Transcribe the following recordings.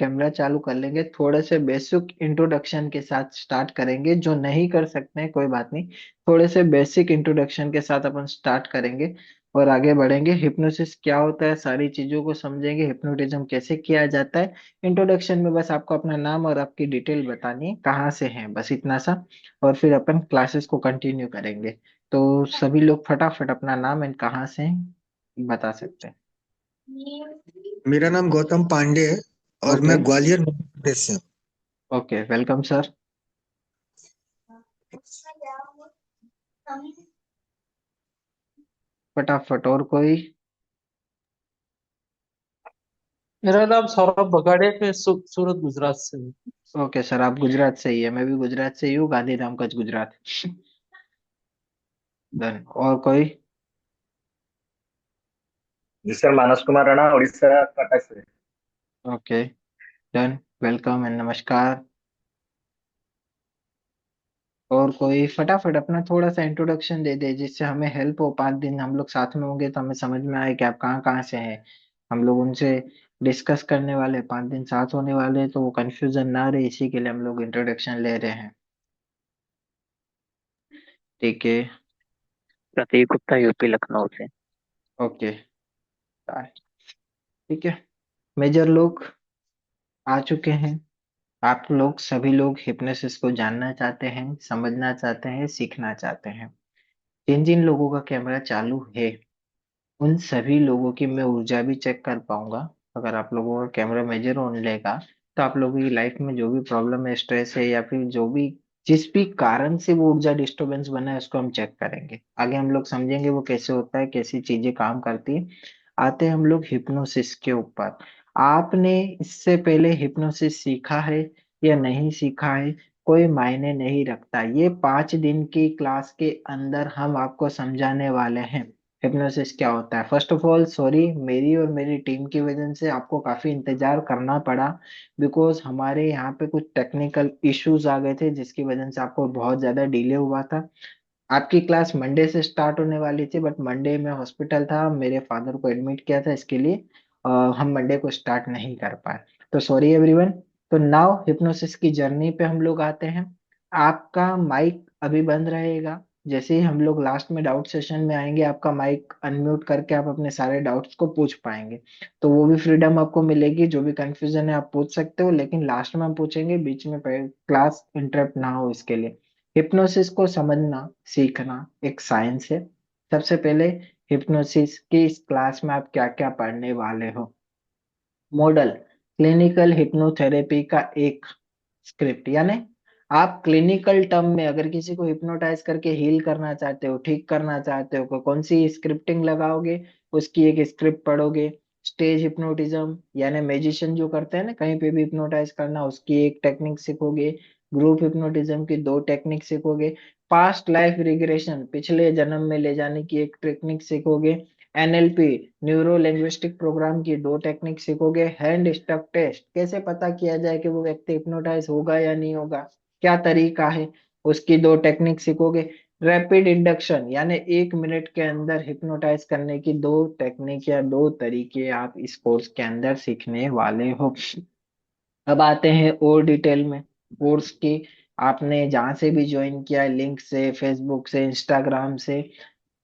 Camera चालू कर लेंगे, थोड़े से बेसिक इंट्रोडक्शन के साथ स्टार्ट करेंगे। जो नहीं कर सकते हैं कोई बात नहीं, थोड़े से बेसिक इंट्रोडक्शन के साथ अपन स्टार्ट करेंगे और आगे बढ़ेंगे। हिप्नोसिस क्या होता है, सारी चीजों को समझेंगे, हिप्नोटिज्म कैसे किया जाता है। इंट्रोडक्शन में बस आपको अपना नाम और आपकी डिटेल बतानी है, कहाँ से हैं, बस इतना सा। और फिर अपन क्लासेस को कंटिन्यू करेंगे। तो सभी लोग फटाफट अपना नाम एंड कहाँ से हैं बता सकते हैं। मेरा नाम गौतम पांडे है और ओके। मैं ग्वालियर मध्य प्रदेश से हूँ। Okay, welcome sir. फटाफट और कोई। मेरा नाम सौरभ बगाड़े, मैं सूरत गुजरात से हूँ। ओके सर, आप गुजरात से ही है, मैं भी गुजरात से ही हूँ, गांधीधाम कच्छ गुजरात। डन। और कोई। जी सर, मानस कुमार राणा, उड़ीसा कटक से। ओके। डन। वेलकम एंड नमस्कार। और कोई फटाफट अपना थोड़ा सा इंट्रोडक्शन दे दे, जिससे हमें हेल्प हो। 5 दिन हम लोग साथ में होंगे तो हमें समझ में आए कि आप कहाँ कहाँ से हैं। हम लोग उनसे डिस्कस करने वाले, 5 दिन साथ होने वाले, तो वो कंफ्यूजन ना रहे, इसी के लिए हम लोग इंट्रोडक्शन ले रहे हैं। ठीक है। प्रतीक गुप्ता, यूपी लखनऊ से। ओके। ठीक है। मेजर लोग आ चुके हैं। आप लोग सभी लोग हिप्नोसिस को जानना चाहते हैं, समझना चाहते हैं, सीखना चाहते हैं। जिन जिन लोगों का कैमरा चालू है उन सभी लोगों की मैं ऊर्जा भी चेक कर पाऊंगा। अगर आप लोगों का कैमरा मेजर ऑन लेगा तो आप लोगों की लाइफ में जो भी प्रॉब्लम है, स्ट्रेस है, या फिर जो भी जिस भी कारण से वो ऊर्जा डिस्टरबेंस बना है, उसको हम चेक करेंगे। आगे हम लोग समझेंगे वो कैसे होता है, कैसी चीजें काम करती है। आते हैं हम लोग हिप्नोसिस के ऊपर। आपने इससे पहले हिप्नोसिस सीखा है या नहीं सीखा है, कोई मायने नहीं रखता। ये 5 दिन की क्लास के अंदर हम आपको समझाने वाले हैं हिप्नोसिस क्या होता है। फर्स्ट ऑफ ऑल सॉरी, मेरी और मेरी टीम की वजह से आपको काफी इंतजार करना पड़ा, बिकॉज हमारे यहाँ पे कुछ टेक्निकल इश्यूज आ गए थे, जिसकी वजह से आपको बहुत ज्यादा डिले हुआ था। आपकी क्लास मंडे से स्टार्ट होने वाली थी, बट मंडे में हॉस्पिटल था, मेरे फादर को एडमिट किया था, इसके लिए हम मंडे को स्टार्ट नहीं कर पाए। तो सॉरी एवरीवन। तो नाउ हिप्नोसिस की जर्नी पे हम लोग आते हैं। आपका माइक अभी बंद रहेगा। जैसे ही हम लोग लास्ट में डाउट सेशन में आएंगे, आपका माइक अनम्यूट करके आप अपने सारे डाउट्स को पूछ पाएंगे। तो वो भी फ्रीडम आपको मिलेगी, जो भी कंफ्यूजन है आप पूछ सकते हो, लेकिन लास्ट में हम पूछेंगे, बीच में क्लास इंटरप्ट ना हो इसके लिए। हिप्नोसिस को समझना, सीखना एक साइंस है। सबसे पहले हिप्नोसिस की इस क्लास में आप क्या क्या पढ़ने वाले हो। मॉडल, क्लिनिकल हिप्नोथेरेपी का एक स्क्रिप्ट, यानी आप क्लिनिकल टर्म में अगर किसी को हिप्नोटाइज करके हील करना चाहते हो, ठीक करना चाहते हो, कौन सी स्क्रिप्टिंग लगाओगे, उसकी एक स्क्रिप्ट पढ़ोगे। स्टेज हिप्नोटिज्म यानी मैजिशियन जो करते हैं ना कहीं पे भी हिप्नोटाइज करना, उसकी एक टेक्निक सीखोगे। ग्रुप हिप्नोटिज्म की 2 टेक्निक सीखोगे। पास्ट लाइफ रिग्रेशन, पिछले जन्म में ले जाने की एक टेक्निक सीखोगे। एनएलपी, न्यूरो लिंग्विस्टिक प्रोग्राम की 2 टेक्निक सीखोगे। हैंड स्टक टेस्ट, कैसे पता किया जाए कि वो व्यक्ति हिप्नोटाइज होगा या नहीं होगा, क्या तरीका है, उसकी 2 टेक्निक सीखोगे। रैपिड इंडक्शन यानी 1 मिनट के अंदर हिप्नोटाइज करने की 2 टेक्निक या 2 तरीके आप इस कोर्स के अंदर सीखने वाले हो। अब आते हैं और डिटेल में कोर्स की। आपने जहां से भी ज्वाइन किया है, लिंक से, फेसबुक से, इंस्टाग्राम से,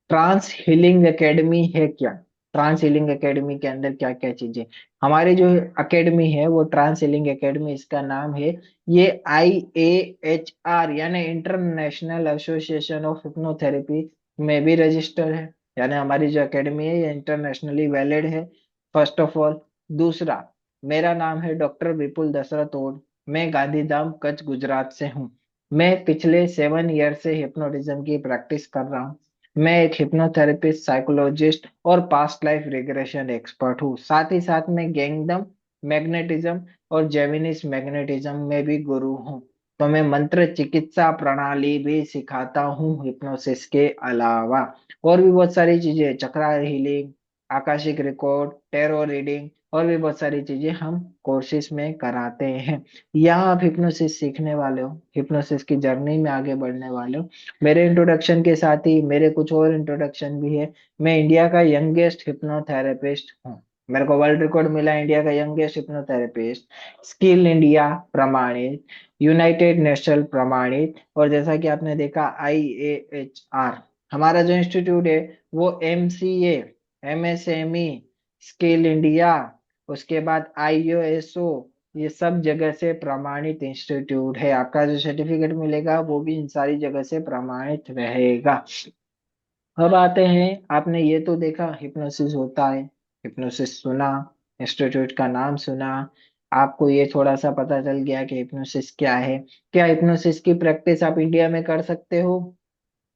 ट्रांस हीलिंग एकेडमी है क्या। ट्रांस हीलिंग एकेडमी के अंदर क्या क्या चीजें, हमारी जो एकेडमी है वो ट्रांस हीलिंग एकेडमी इसका नाम है। ये IAHR यानी इंटरनेशनल एसोसिएशन ऑफ हिप्नोथेरेपी में भी रजिस्टर है, यानी हमारी जो एकेडमी है ये इंटरनेशनली वैलिड है। First of all. दूसरा, मेरा नाम है डॉक्टर विपुल दशरथ ओड। मैं गांधीधाम कच्छ गुजरात से हूँ। मैं पिछले 7 ईयर से हिप्नोटिज्म की प्रैक्टिस कर रहा हूँ। मैं एक हिप्नोथेरेपिस्ट, साइकोलॉजिस्ट और पास्ट लाइफ रिग्रेशन एक्सपर्ट हूँ। साथ ही साथ मैं गैंगडम, मैग्नेटिज्म और जेमिनिस मैग्नेटिज्म में भी गुरु हूँ। तो मैं मंत्र चिकित्सा प्रणाली भी सिखाता हूँ हिप्नोसिस के अलावा। और भी बहुत सारी चीजें, chakra healing, akashic record, tarot reading, और भी बहुत सारी चीजें हम कोर्सेज में कराते हैं। यहाँ आप हिप्नोसिस सीखने वाले हो, हिप्नोसिस की जर्नी में आगे बढ़ने वाले हो। मेरे इंट्रोडक्शन के साथ ही मेरे कुछ और इंट्रोडक्शन भी है। मैं इंडिया का यंगेस्ट हिप्नोथेरेपिस्ट हूँ। मेरे को वर्ल्ड रिकॉर्ड मिला, इंडिया का यंगेस्ट हिप्नोथेरेपिस्ट, स्किल इंडिया प्रमाणित, यूनाइटेड नेशनल प्रमाणित, और जैसा कि आपने देखा IAHR। हमारा जो इंस्टीट्यूट है वो MCA, MSME, स्किल इंडिया, उसके बाद IOSO, ये सब जगह से प्रमाणित इंस्टीट्यूट है। आपका जो सर्टिफिकेट मिलेगा वो भी इन सारी जगह से प्रमाणित रहेगा। अब आते हैं, आपने ये तो देखा हिप्नोसिस होता है, हिप्नोसिस सुना, इंस्टीट्यूट का नाम सुना, आपको ये थोड़ा सा पता चल गया कि हिप्नोसिस क्या है। क्या हिप्नोसिस की प्रैक्टिस आप इंडिया में कर सकते हो?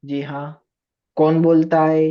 जी हाँ। कौन बोलता है?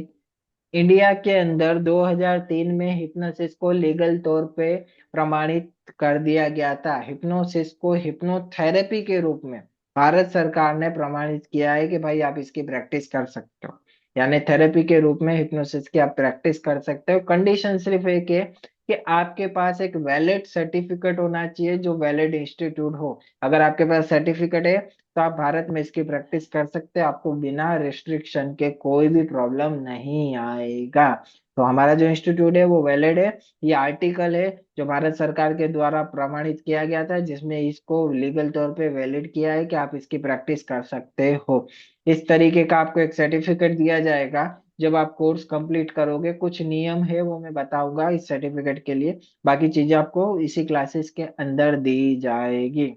इंडिया के अंदर 2003 में हिप्नोसिस को लीगल तौर पे प्रमाणित कर दिया गया था। हिप्नोसिस को हिप्नोथेरेपी के रूप में भारत सरकार ने प्रमाणित किया है कि भाई आप इसकी प्रैक्टिस कर सकते हो, यानी थेरेपी के रूप में हिप्नोसिस की आप प्रैक्टिस कर सकते हो। कंडीशन सिर्फ एक है कि आपके पास एक वैलिड सर्टिफिकेट होना चाहिए, जो वैलिड इंस्टीट्यूट हो। अगर आपके पास सर्टिफिकेट है तो आप भारत में इसकी प्रैक्टिस कर सकते हैं, आपको बिना रिस्ट्रिक्शन के कोई भी प्रॉब्लम नहीं आएगा। तो हमारा जो इंस्टीट्यूट है वो वैलिड है। ये आर्टिकल है जो भारत सरकार के द्वारा प्रमाणित किया गया था, जिसमें इसको लीगल तौर पे वैलिड किया है कि आप इसकी प्रैक्टिस कर सकते हो। इस तरीके का आपको एक सर्टिफिकेट दिया जाएगा जब आप कोर्स कंप्लीट करोगे। कुछ नियम है वो मैं बताऊंगा इस सर्टिफिकेट के लिए, बाकी चीजें आपको इसी क्लासेस के अंदर दी जाएगी।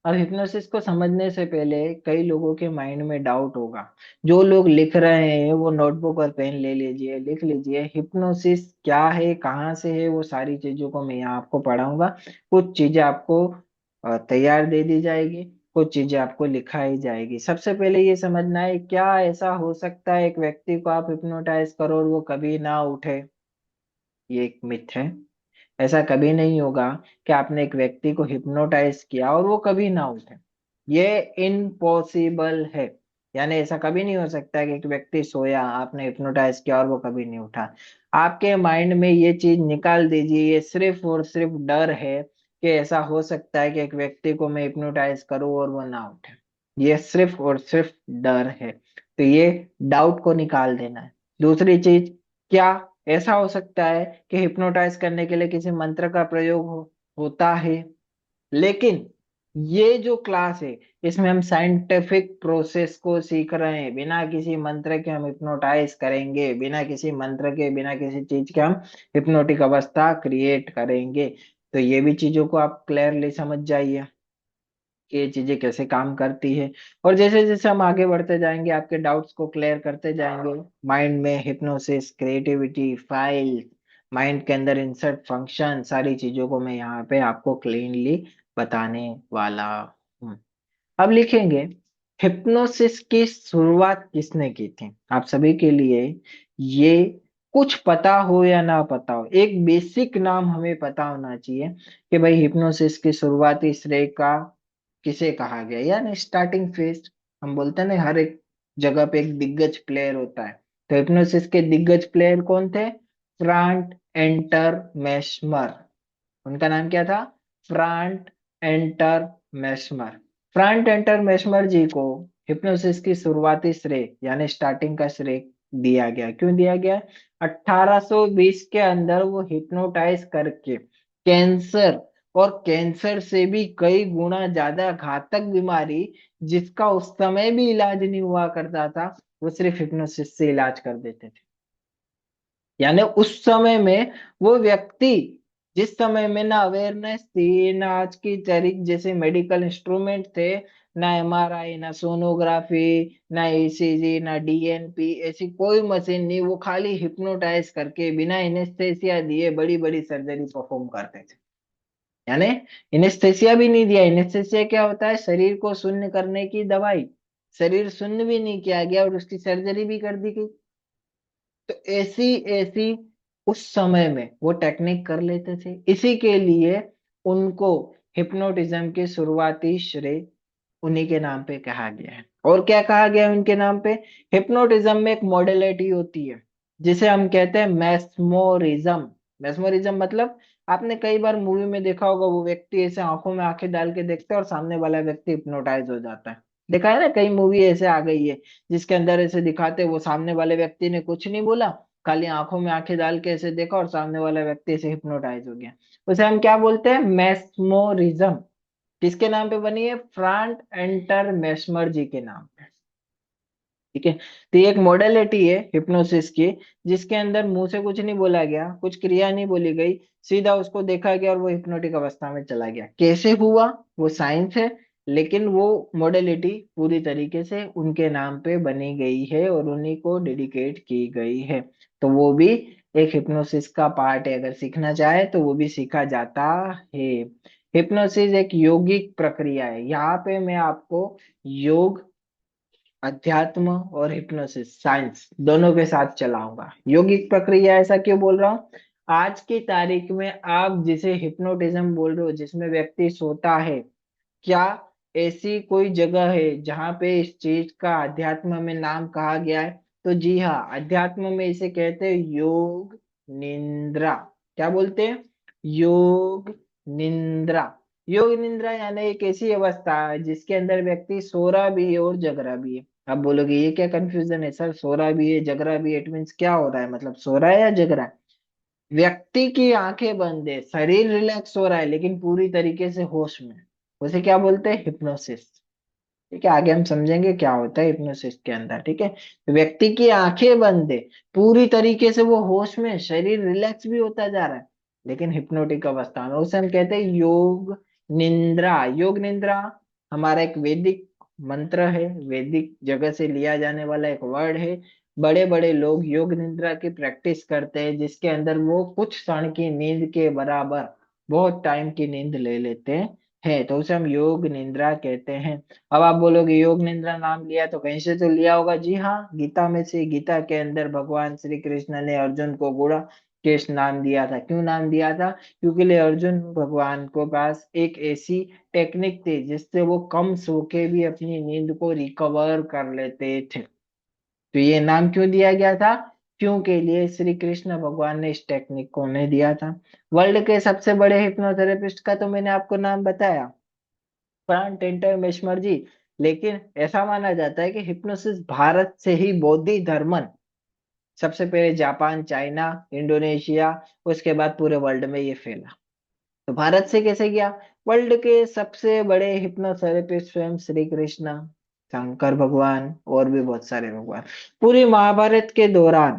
और हिप्नोसिस को समझने से पहले कई लोगों के माइंड में डाउट होगा। जो लोग लिख रहे हैं वो नोटबुक और पेन ले लीजिए, लिख लीजिए हिप्नोसिस क्या है, कहाँ से है, वो सारी चीजों को मैं यहाँ आपको पढ़ाऊंगा। कुछ चीजें आपको तैयार दे दी जाएगी, कुछ चीजें आपको लिखाई जाएगी। सबसे पहले ये समझना है, क्या ऐसा हो सकता है एक व्यक्ति को आप हिप्नोटाइज करो और वो कभी ना उठे? ये एक मिथ है। ऐसा कभी नहीं होगा कि आपने एक व्यक्ति को हिप्नोटाइज किया और वो कभी ना उठे। ये इम्पॉसिबल है। यानी ऐसा कभी नहीं हो सकता कि एक व्यक्ति सोया, आपने हिप्नोटाइज किया और वो कभी नहीं उठा। आपके माइंड में ये चीज निकाल दीजिए, ये सिर्फ और सिर्फ डर है कि ऐसा हो सकता है कि एक व्यक्ति को मैं हिप्नोटाइज करूं और वो ना उठे। ये सिर्फ और सिर्फ डर है, तो ये डाउट को निकाल देना है। दूसरी चीज, क्या ऐसा हो सकता है कि हिप्नोटाइज करने के लिए किसी मंत्र का प्रयोग होता है? लेकिन ये जो क्लास है इसमें हम साइंटिफिक प्रोसेस को सीख रहे हैं। बिना किसी मंत्र के हम हिप्नोटाइज करेंगे, बिना किसी मंत्र के, बिना किसी चीज के हम हिप्नोटिक अवस्था क्रिएट करेंगे। तो ये भी चीजों को आप क्लियरली समझ जाइए कि ये चीजें कैसे काम करती है। और जैसे जैसे हम आगे बढ़ते जाएंगे आपके डाउट्स को क्लियर करते जाएंगे। माइंड में हिप्नोसिस, क्रिएटिविटी, फाइल, माइंड के अंदर इंसर्ट फंक्शन, सारी चीजों को मैं यहाँ पे आपको क्लीनली बताने वाला हूँ। अब लिखेंगे, हिप्नोसिस की शुरुआत किसने की थी? आप सभी के लिए ये कुछ पता हो या ना पता हो, एक बेसिक नाम हमें पता होना चाहिए कि भाई हिप्नोसिस की शुरुआती श्रेय का किसे कहा गया, यानी स्टार्टिंग फेज। हम बोलते हैं ना हर एक जगह पे एक दिग्गज प्लेयर होता है, तो हिप्नोसिस के दिग्गज प्लेयर कौन थे? फ्रांट एंटर मेस्मर। उनका नाम क्या था? फ्रांट एंटर मेस्मर। फ्रांट एंटर मेस्मर जी को हिप्नोसिस की शुरुआती श्रेय यानी स्टार्टिंग का श्रेय दिया गया। क्यों दिया गया? 1820 के अंदर वो हिप्नोटाइज करके कैंसर, और कैंसर से भी कई गुना ज्यादा घातक बीमारी, जिसका उस समय भी इलाज नहीं हुआ करता था, वो सिर्फ हिप्नोसिस से इलाज कर देते थे। यानी उस समय में वो व्यक्ति, जिस समय में ना अवेयरनेस थी, ना आज की तारीख जैसे मेडिकल इंस्ट्रूमेंट थे, ना MRI, ना सोनोग्राफी, ना ECG, ना DNP, ऐसी कोई मशीन नहीं, वो खाली हिप्नोटाइज करके बिना इनेस्थेसिया दिए बड़ी बड़ी सर्जरी परफॉर्म करते थे। यानी इनेस्थेसिया भी नहीं दिया। इनेस्थेसिया क्या होता है? शरीर को शून्य करने की दवाई। शरीर शून्य भी नहीं किया गया और उसकी सर्जरी भी कर दी गई। तो ऐसी ऐसी उस समय में वो टेक्निक कर लेते थे। इसी के लिए उनको हिप्नोटिज्म के शुरुआती श्रेय उन्हीं के नाम पे कहा गया है। और क्या कहा गया है उनके नाम पे? हिप्नोटिज्म में एक मॉडलिटी होती है जिसे हम कहते हैं मेस्मोरिज्म। मेस्मोरिज्म मतलब, आपने कई बार मूवी में देखा होगा, वो व्यक्ति ऐसे आंखों में आंखें डाल के देखता है और सामने वाला व्यक्ति हिप्नोटाइज हो जाता है। देखा है ना, कई मूवी ऐसे आ गई है जिसके अंदर ऐसे दिखाते, वो सामने वाले व्यक्ति ने कुछ नहीं बोला, खाली आंखों में आंखें डाल के ऐसे देखा और सामने वाला व्यक्ति ऐसे हिप्नोटाइज हो गया, उसे हम क्या बोलते हैं? मेस्मोरिज्म। किसके नाम पे बनी है? फ्रांट एंटर मेस्मर जी के नाम पे। ठीक है। तो ये एक मॉडलिटी है हिप्नोसिस की, जिसके अंदर मुंह से कुछ नहीं बोला गया, कुछ क्रिया नहीं बोली गई, सीधा उसको देखा गया और वो हिप्नोटिक अवस्था में चला गया। कैसे हुआ वो साइंस है, लेकिन वो मॉडलिटी पूरी तरीके से उनके नाम पे बनी गई है और उन्हीं को डेडिकेट की गई है। तो वो भी एक हिप्नोसिस का पार्ट है, अगर सीखना चाहे तो वो भी सीखा जाता है। हिप्नोसिस एक योगिक प्रक्रिया है। यहाँ पे मैं आपको योग, अध्यात्म और हिप्नोसिस साइंस दोनों के साथ चलाऊंगा। योगिक प्रक्रिया ऐसा क्यों बोल रहा हूँ? आज की तारीख में आप जिसे हिप्नोटिज्म बोल रहे हो, जिसमें व्यक्ति सोता है, क्या ऐसी कोई जगह है जहां पे इस चीज का अध्यात्म में नाम कहा गया है? तो जी हाँ, अध्यात्म में इसे कहते हैं योग निद्रा। क्या बोलते हैं? योग निद्रा। योग निद्रा यानी एक ऐसी अवस्था है जिसके अंदर व्यक्ति सो रहा भी है और जग रहा भी है। आप बोलोगे ये क्या कंफ्यूजन है सर, सो रहा भी है जग रहा भी है, इट मीन्स क्या हो रहा है? मतलब सो रहा है या जग रहा है? व्यक्ति की आंखें बंद है, शरीर रिलैक्स हो रहा है, लेकिन पूरी तरीके से होश में। उसे क्या बोलते हैं? हिप्नोसिस। ठीक है, आगे हम समझेंगे क्या होता है हिप्नोसिस के अंदर। ठीक है, तो व्यक्ति की आंखें बंद है, पूरी तरीके से वो होश में, शरीर रिलैक्स भी होता जा रहा है, लेकिन हिप्नोटिक अवस्था में, उसे हम कहते हैं योग निद्रा। योग निद्रा हमारा एक वैदिक मंत्र है, वैदिक जगह से लिया जाने वाला एक वर्ड है। बड़े बड़े लोग योग निद्रा की प्रैक्टिस करते हैं, जिसके अंदर वो कुछ क्षण की नींद के बराबर बहुत टाइम की नींद ले लेते हैं, तो उसे हम योग निद्रा कहते हैं। अब आप बोलोगे योग निद्रा नाम लिया तो कहीं से तो लिया होगा। जी हाँ, गीता में से। गीता के अंदर भगवान श्री कृष्ण ने अर्जुन को गुड़ा केश नाम दिया था। क्यों नाम दिया था? क्योंकि ले अर्जुन भगवान को पास एक ऐसी टेक्निक थी जिससे वो कम सो के भी अपनी नींद को रिकवर कर लेते थे। तो ये नाम क्यों दिया गया था? क्यों के लिए श्री कृष्ण भगवान ने इस टेक्निक को उन्हें दिया था। वर्ल्ड के सबसे बड़े हिप्नोथेरेपिस्ट का तो मैंने आपको नाम बताया, फ्रांक टेंटर मेस्मर जी। लेकिन ऐसा माना जाता है कि हिप्नोसिस भारत से ही बौद्धिक धर्मन सबसे पहले जापान, चाइना, इंडोनेशिया, उसके बाद पूरे वर्ल्ड में ये फैला। तो भारत से कैसे गया? वर्ल्ड के सबसे बड़े हिप्नोथेरेपिस्ट स्वयं श्री कृष्ण, शंकर भगवान और भी बहुत सारे भगवान। पूरी महाभारत के दौरान,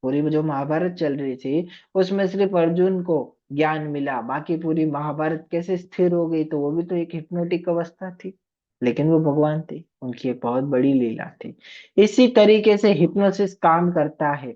पूरी जो महाभारत चल रही थी, उसमें सिर्फ अर्जुन को ज्ञान मिला, बाकी पूरी महाभारत कैसे स्थिर हो गई? तो वो भी तो एक हिप्नोटिक अवस्था थी, लेकिन वो भगवान थे, उनकी एक बहुत बड़ी लीला थी। इसी तरीके से हिप्नोसिस काम करता है।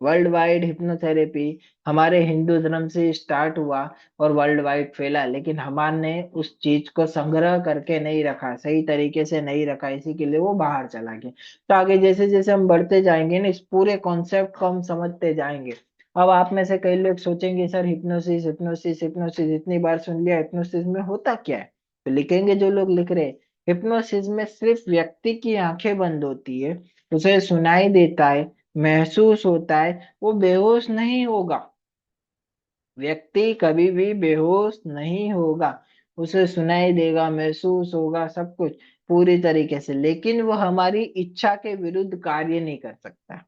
वर्ल्ड वाइड हिप्नोथेरेपी हमारे हिंदू धर्म से स्टार्ट हुआ और वर्ल्ड वाइड फैला, लेकिन हमारे उस चीज को संग्रह करके नहीं रखा, सही तरीके से नहीं रखा, इसी के लिए वो बाहर चला गया। तो आगे जैसे जैसे हम बढ़ते जाएंगे ना, इस पूरे कॉन्सेप्ट को हम समझते जाएंगे। अब आप में से कई लोग सोचेंगे सर हिप्नोसिस हिप्नोसिस हिप्नोसिस इतनी बार सुन लिया, हिप्नोसिस में होता क्या है? तो लिखेंगे जो लोग लिख रहे हैं, हिप्नोसिस में सिर्फ व्यक्ति की आंखें बंद होती है, उसे सुनाई देता है, महसूस होता है, वो बेहोश नहीं होगा। व्यक्ति कभी भी बेहोश नहीं होगा, उसे सुनाई देगा, महसूस होगा, सब कुछ पूरी तरीके से, लेकिन वो हमारी इच्छा के विरुद्ध कार्य नहीं कर सकता।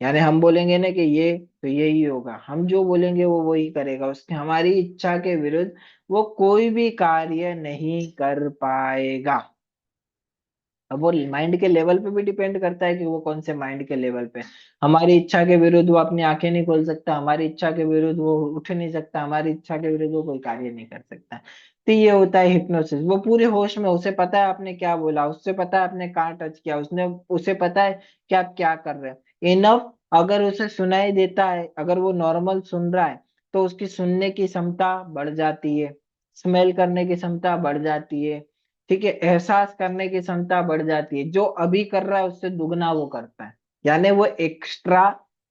यानी हम बोलेंगे ना कि ये, तो यही होगा, हम जो बोलेंगे वो वही करेगा, उसके हमारी इच्छा के विरुद्ध वो कोई भी कार्य नहीं कर पाएगा। अब वो माइंड के लेवल पे भी डिपेंड करता है कि वो कौन से माइंड के लेवल पे। हमारी इच्छा के विरुद्ध वो अपनी आंखें नहीं खोल सकता, हमारी इच्छा के विरुद्ध वो उठ नहीं सकता, हमारी इच्छा के विरुद्ध वो कोई कार्य नहीं कर सकता। तो ये होता है हिप्नोसिस। वो पूरे होश में, उसे पता है आपने क्या बोला, उससे पता है आपने कहाँ टच किया, उसने उसे पता है कि आप क्या कर रहे हो। इनफ, अगर उसे सुनाई देता है, अगर वो नॉर्मल सुन रहा है, तो उसकी सुनने की क्षमता बढ़ जाती है, स्मेल करने की क्षमता बढ़ जाती है, ठीक है, एहसास करने की क्षमता बढ़ जाती है, जो अभी कर रहा है उससे दुगना वो करता है। यानी वो एक्स्ट्रा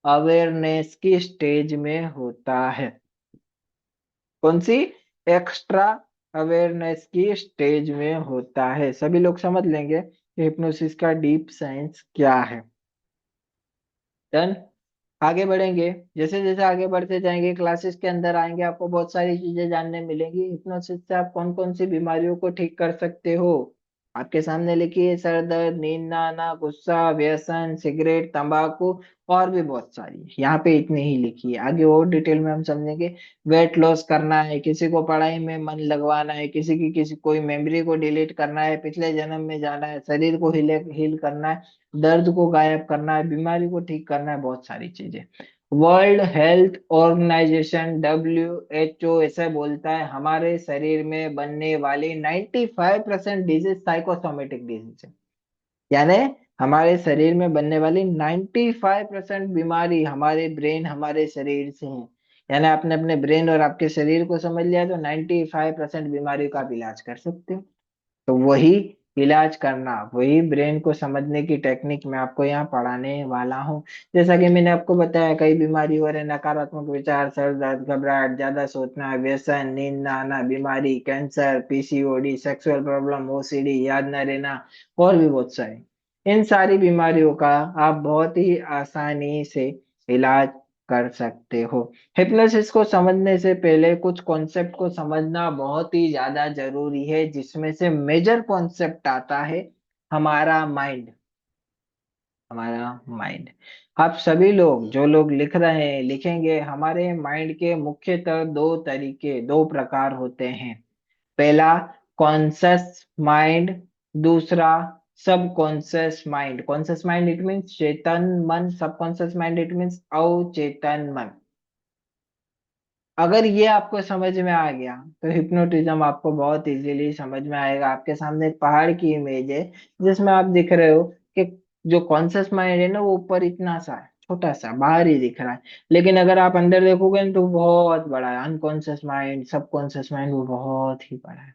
अवेयरनेस की स्टेज में होता है। कौन सी? एक्स्ट्रा अवेयरनेस की स्टेज में होता है। सभी लोग समझ लेंगे कि हिप्नोसिस का डीप साइंस क्या है। डन। आगे बढ़ेंगे, जैसे जैसे आगे बढ़ते जाएंगे, क्लासेस के अंदर आएंगे, आपको बहुत सारी चीजें जानने मिलेंगी। हिप्नोसिस से आप कौन कौन सी बीमारियों को ठीक कर सकते हो, आपके सामने लिखी है, सर दर्द, नींद ना आना, गुस्सा, व्यसन, सिगरेट, तंबाकू, और भी बहुत सारी है। यहाँ पे इतनी ही लिखी है, आगे और डिटेल में हम समझेंगे। वेट लॉस करना है, किसी को पढ़ाई में मन लगवाना है, किसी कोई मेमोरी को डिलीट करना है, पिछले जन्म में जाना है, शरीर को हील करना है, दर्द को गायब करना है, बीमारी को ठीक करना है, बहुत सारी चीजें। वर्ल्ड हेल्थ ऑर्गेनाइजेशन WHO ऐसा बोलता है, हमारे शरीर में बनने वाली 95% डिजीज साइकोसोमेटिक डिजीज है। यानी हमारे शरीर में बनने वाली 95% बीमारी हमारे ब्रेन, हमारे शरीर से है। यानी आपने अपने ब्रेन और आपके शरीर को समझ लिया तो 95% बीमारी का आप इलाज कर सकते हो। तो वही इलाज करना, वही ब्रेन को समझने की टेक्निक मैं आपको यहाँ पढ़ाने वाला हूँ। जैसा कि मैंने आपको बताया, कई बीमारी हो रहे, नकारात्मक विचार, सर दर्द, घबराहट, ज्यादा सोचना, व्यसन, नींद ना आना, बीमारी, cancer, PCOD, sexual problem, OCD, याद न रहना, और भी बहुत सारे। इन सारी बीमारियों का आप बहुत ही आसानी से इलाज कर सकते हो। हिप्नोसिस को समझने से पहले कुछ कॉन्सेप्ट को समझना बहुत ही ज्यादा जरूरी है, जिसमें से मेजर कॉन्सेप्ट आता है हमारा माइंड। हमारा माइंड, आप सभी लोग जो लोग लिख रहे हैं, लिखेंगे, हमारे माइंड के मुख्यतः दो प्रकार होते हैं। पहला कॉन्शस माइंड, दूसरा subconscious mind. Conscious mind it means चेतन मन, सबकॉन्शियस माइंड इट मीन्स अवचेतन मन। अगर ये आपको समझ में आ गया तो हिप्नोटिज्म आपको बहुत इजीली समझ में आएगा। आपके सामने एक पहाड़ की इमेज है, जिसमें आप दिख रहे हो कि जो कॉन्शियस माइंड है ना, वो ऊपर इतना सा है, छोटा सा बाहर ही दिख रहा है, लेकिन अगर आप अंदर देखोगे ना तो बहुत बड़ा है। अनकॉन्शियस माइंड, सबकॉन्शियस माइंड, वो बहुत ही बड़ा है।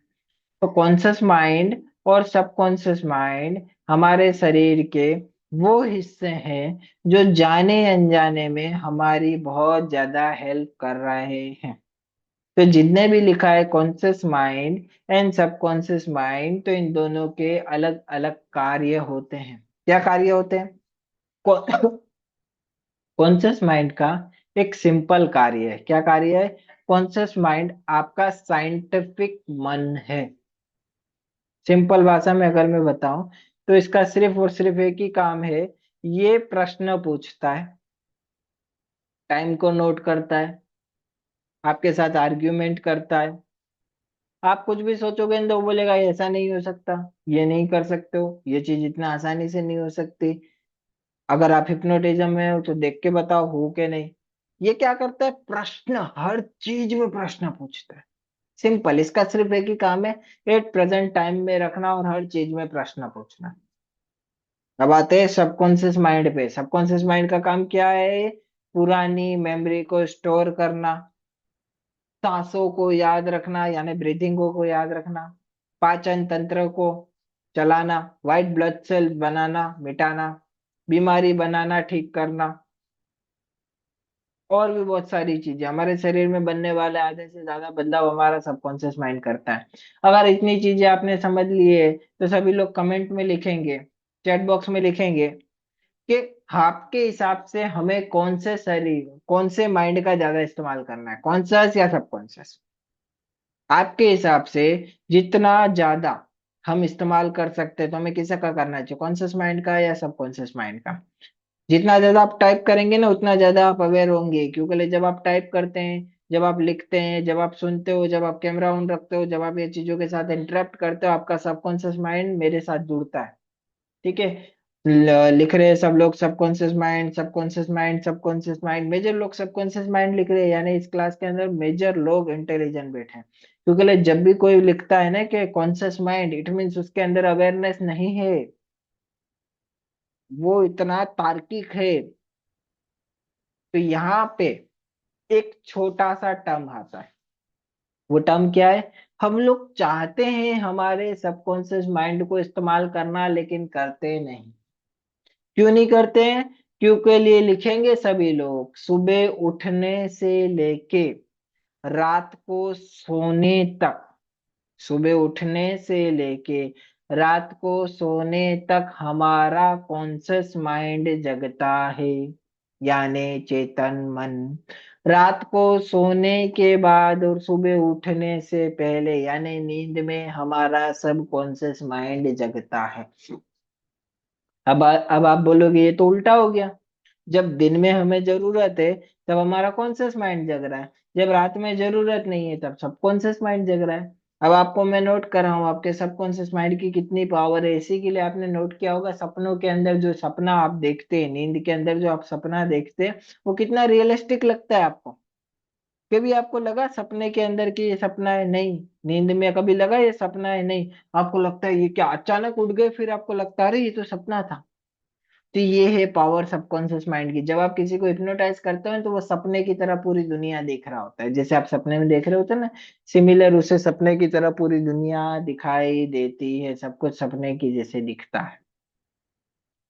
तो कॉन्शियस माइंड और सबकॉन्शियस माइंड हमारे शरीर के वो हिस्से हैं जो जाने अनजाने में हमारी बहुत ज्यादा हेल्प कर रहे हैं। तो जितने भी लिखा है conscious mind and subconscious mind, तो इन दोनों के अलग अलग कार्य होते हैं। क्या कार्य होते हैं? कॉन्शियस माइंड का एक सिंपल कार्य है। क्या कार्य है? कॉन्शियस माइंड आपका साइंटिफिक मन है। सिंपल भाषा में अगर मैं बताऊं तो इसका सिर्फ और सिर्फ एक ही काम है, ये प्रश्न पूछता है, टाइम को नोट करता है, आपके साथ आर्ग्यूमेंट करता है। आप कुछ भी सोचोगे तो वो बोलेगा ये ऐसा नहीं हो सकता, ये नहीं कर सकते हो, ये चीज इतना आसानी से नहीं हो सकती। अगर आप हिप्नोटिज्म में हो तो देख के बताओ हो के नहीं। ये क्या करता है? प्रश्न, हर चीज में प्रश्न पूछता है। सिंपल, इसका सिर्फ एक ही काम है, एट प्रेजेंट टाइम में रखना और हर चीज में प्रश्न पूछना। अब आते हैं सबकॉन्शियस माइंड पे। सबकॉन्शियस माइंड का काम क्या है? पुरानी मेमोरी को स्टोर करना, सांसों को याद रखना यानी ब्रीथिंग को याद रखना, पाचन तंत्र को चलाना, व्हाइट ब्लड सेल बनाना मिटाना, बीमारी बनाना ठीक करना, और भी बहुत सारी चीजें। हमारे शरीर में बनने वाले आधे से ज्यादा बदलाव हमारा सबकॉन्शियस माइंड करता है। अगर इतनी चीजें आपने समझ ली है तो सभी लोग कमेंट में लिखेंगे, चैट बॉक्स में लिखेंगे कि आपके हिसाब से हमें कौन से शरीर, कौन से माइंड का ज्यादा इस्तेमाल करना है, कॉन्शियस या सबकॉन्शियस। आपके हिसाब से जितना ज्यादा हम इस्तेमाल कर सकते हैं तो हमें किसका करना चाहिए, कॉन्शियस माइंड का या सबकॉन्शियस माइंड का? जितना ज्यादा आप टाइप करेंगे ना, उतना ज्यादा आप अवेयर होंगे, क्योंकि जब आप टाइप करते हैं, जब आप लिखते हैं, जब आप सुनते हो, जब आप कैमरा ऑन रखते हो, जब आप ये चीजों के साथ इंटरेक्ट करते हो, आपका सबकॉन्शियस माइंड मेरे साथ जुड़ता है। ठीक है? लिख रहे हैं सब लोग subconscious mind, subconscious mind, subconscious mind. Major लोग सबकॉन्शियस माइंड लिख रहे हैं, यानी इस क्लास के अंदर मेजर लोग इंटेलिजेंट बैठे हैं। क्योंकि जब भी कोई लिखता है ना कि कॉन्शियस माइंड, इट मीन्स उसके अंदर अवेयरनेस नहीं है, वो इतना तार्किक है। तो यहाँ पे एक छोटा सा टर्म आता है। वो टर्म क्या है? हम लोग चाहते हैं हमारे सबकॉन्शियस माइंड को इस्तेमाल करना, लेकिन करते नहीं। क्यों नहीं करते हैं? क्योंकि लिए लिखेंगे सभी लोग, सुबह उठने से लेके रात को सोने तक, सुबह उठने से लेके रात को सोने तक हमारा कॉन्शियस माइंड जगता है, यानी चेतन मन। रात को सोने के बाद और सुबह उठने से पहले यानी नींद में हमारा सब कॉन्शियस माइंड जगता है। अब आप बोलोगे ये तो उल्टा हो गया। जब दिन में हमें जरूरत है तब हमारा कॉन्शियस माइंड जग रहा है, जब रात में जरूरत नहीं है तब सबकॉन्शियस माइंड जग रहा है। अब आपको मैं नोट कर रहा हूँ आपके सबकॉन्शियस माइंड की कितनी पावर है। इसी के लिए आपने नोट किया होगा सपनों के अंदर जो सपना आप देखते हैं, नींद के अंदर जो आप सपना देखते हैं वो कितना रियलिस्टिक लगता है आपको। कभी आपको लगा सपने के अंदर कि ये सपना है? नहीं। नींद में कभी लगा ये सपना है? नहीं। आपको लगता है ये क्या, अचानक उठ गए फिर आपको लगता है अरे ये तो सपना था। तो ये है पावर सबकॉन्शियस माइंड की। जब आप किसी को हिप्नोटाइज करते हो तो वो सपने की तरह पूरी दुनिया देख रहा होता है, जैसे आप सपने में देख रहे होते हैं ना, सिमिलर उसे सपने की तरह पूरी दुनिया दिखाई देती है, सब कुछ सपने की जैसे दिखता है।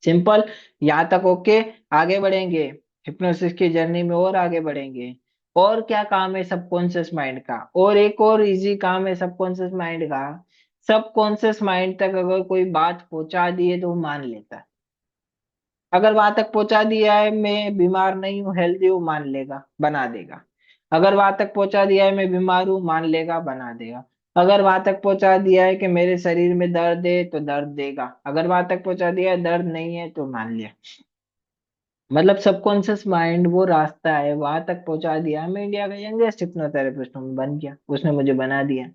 सिंपल। यहाँ तक ओके। आगे बढ़ेंगे हिप्नोसिस की जर्नी में, और आगे बढ़ेंगे। और क्या काम है सबकॉन्शियस माइंड का, और एक और इजी काम है सबकॉन्शियस माइंड का। सबकॉन्शियस माइंड तक अगर कोई बात पहुंचा दी है तो वो मान लेता है। अगर वहां तक पहुंचा दिया है मैं बीमार नहीं हूँ, हेल्दी हूँ, मान लेगा, बना देगा। अगर वहां तक पहुंचा दिया है मैं बीमार हूँ, मान लेगा, बना देगा। अगर वहां तक पहुंचा दिया है कि मेरे शरीर में दर्द है तो दर्द देगा। अगर वहां तक पहुंचा दिया है दर्द नहीं है तो मान लिया। मतलब सबकॉन्शियस माइंड वो रास्ता है, वहां तक पहुंचा दिया। मैं इंडिया का यंगेस्ट हिप्नोथेरेपिस्ट हूँ, बन गया, उसने मुझे बना दिया।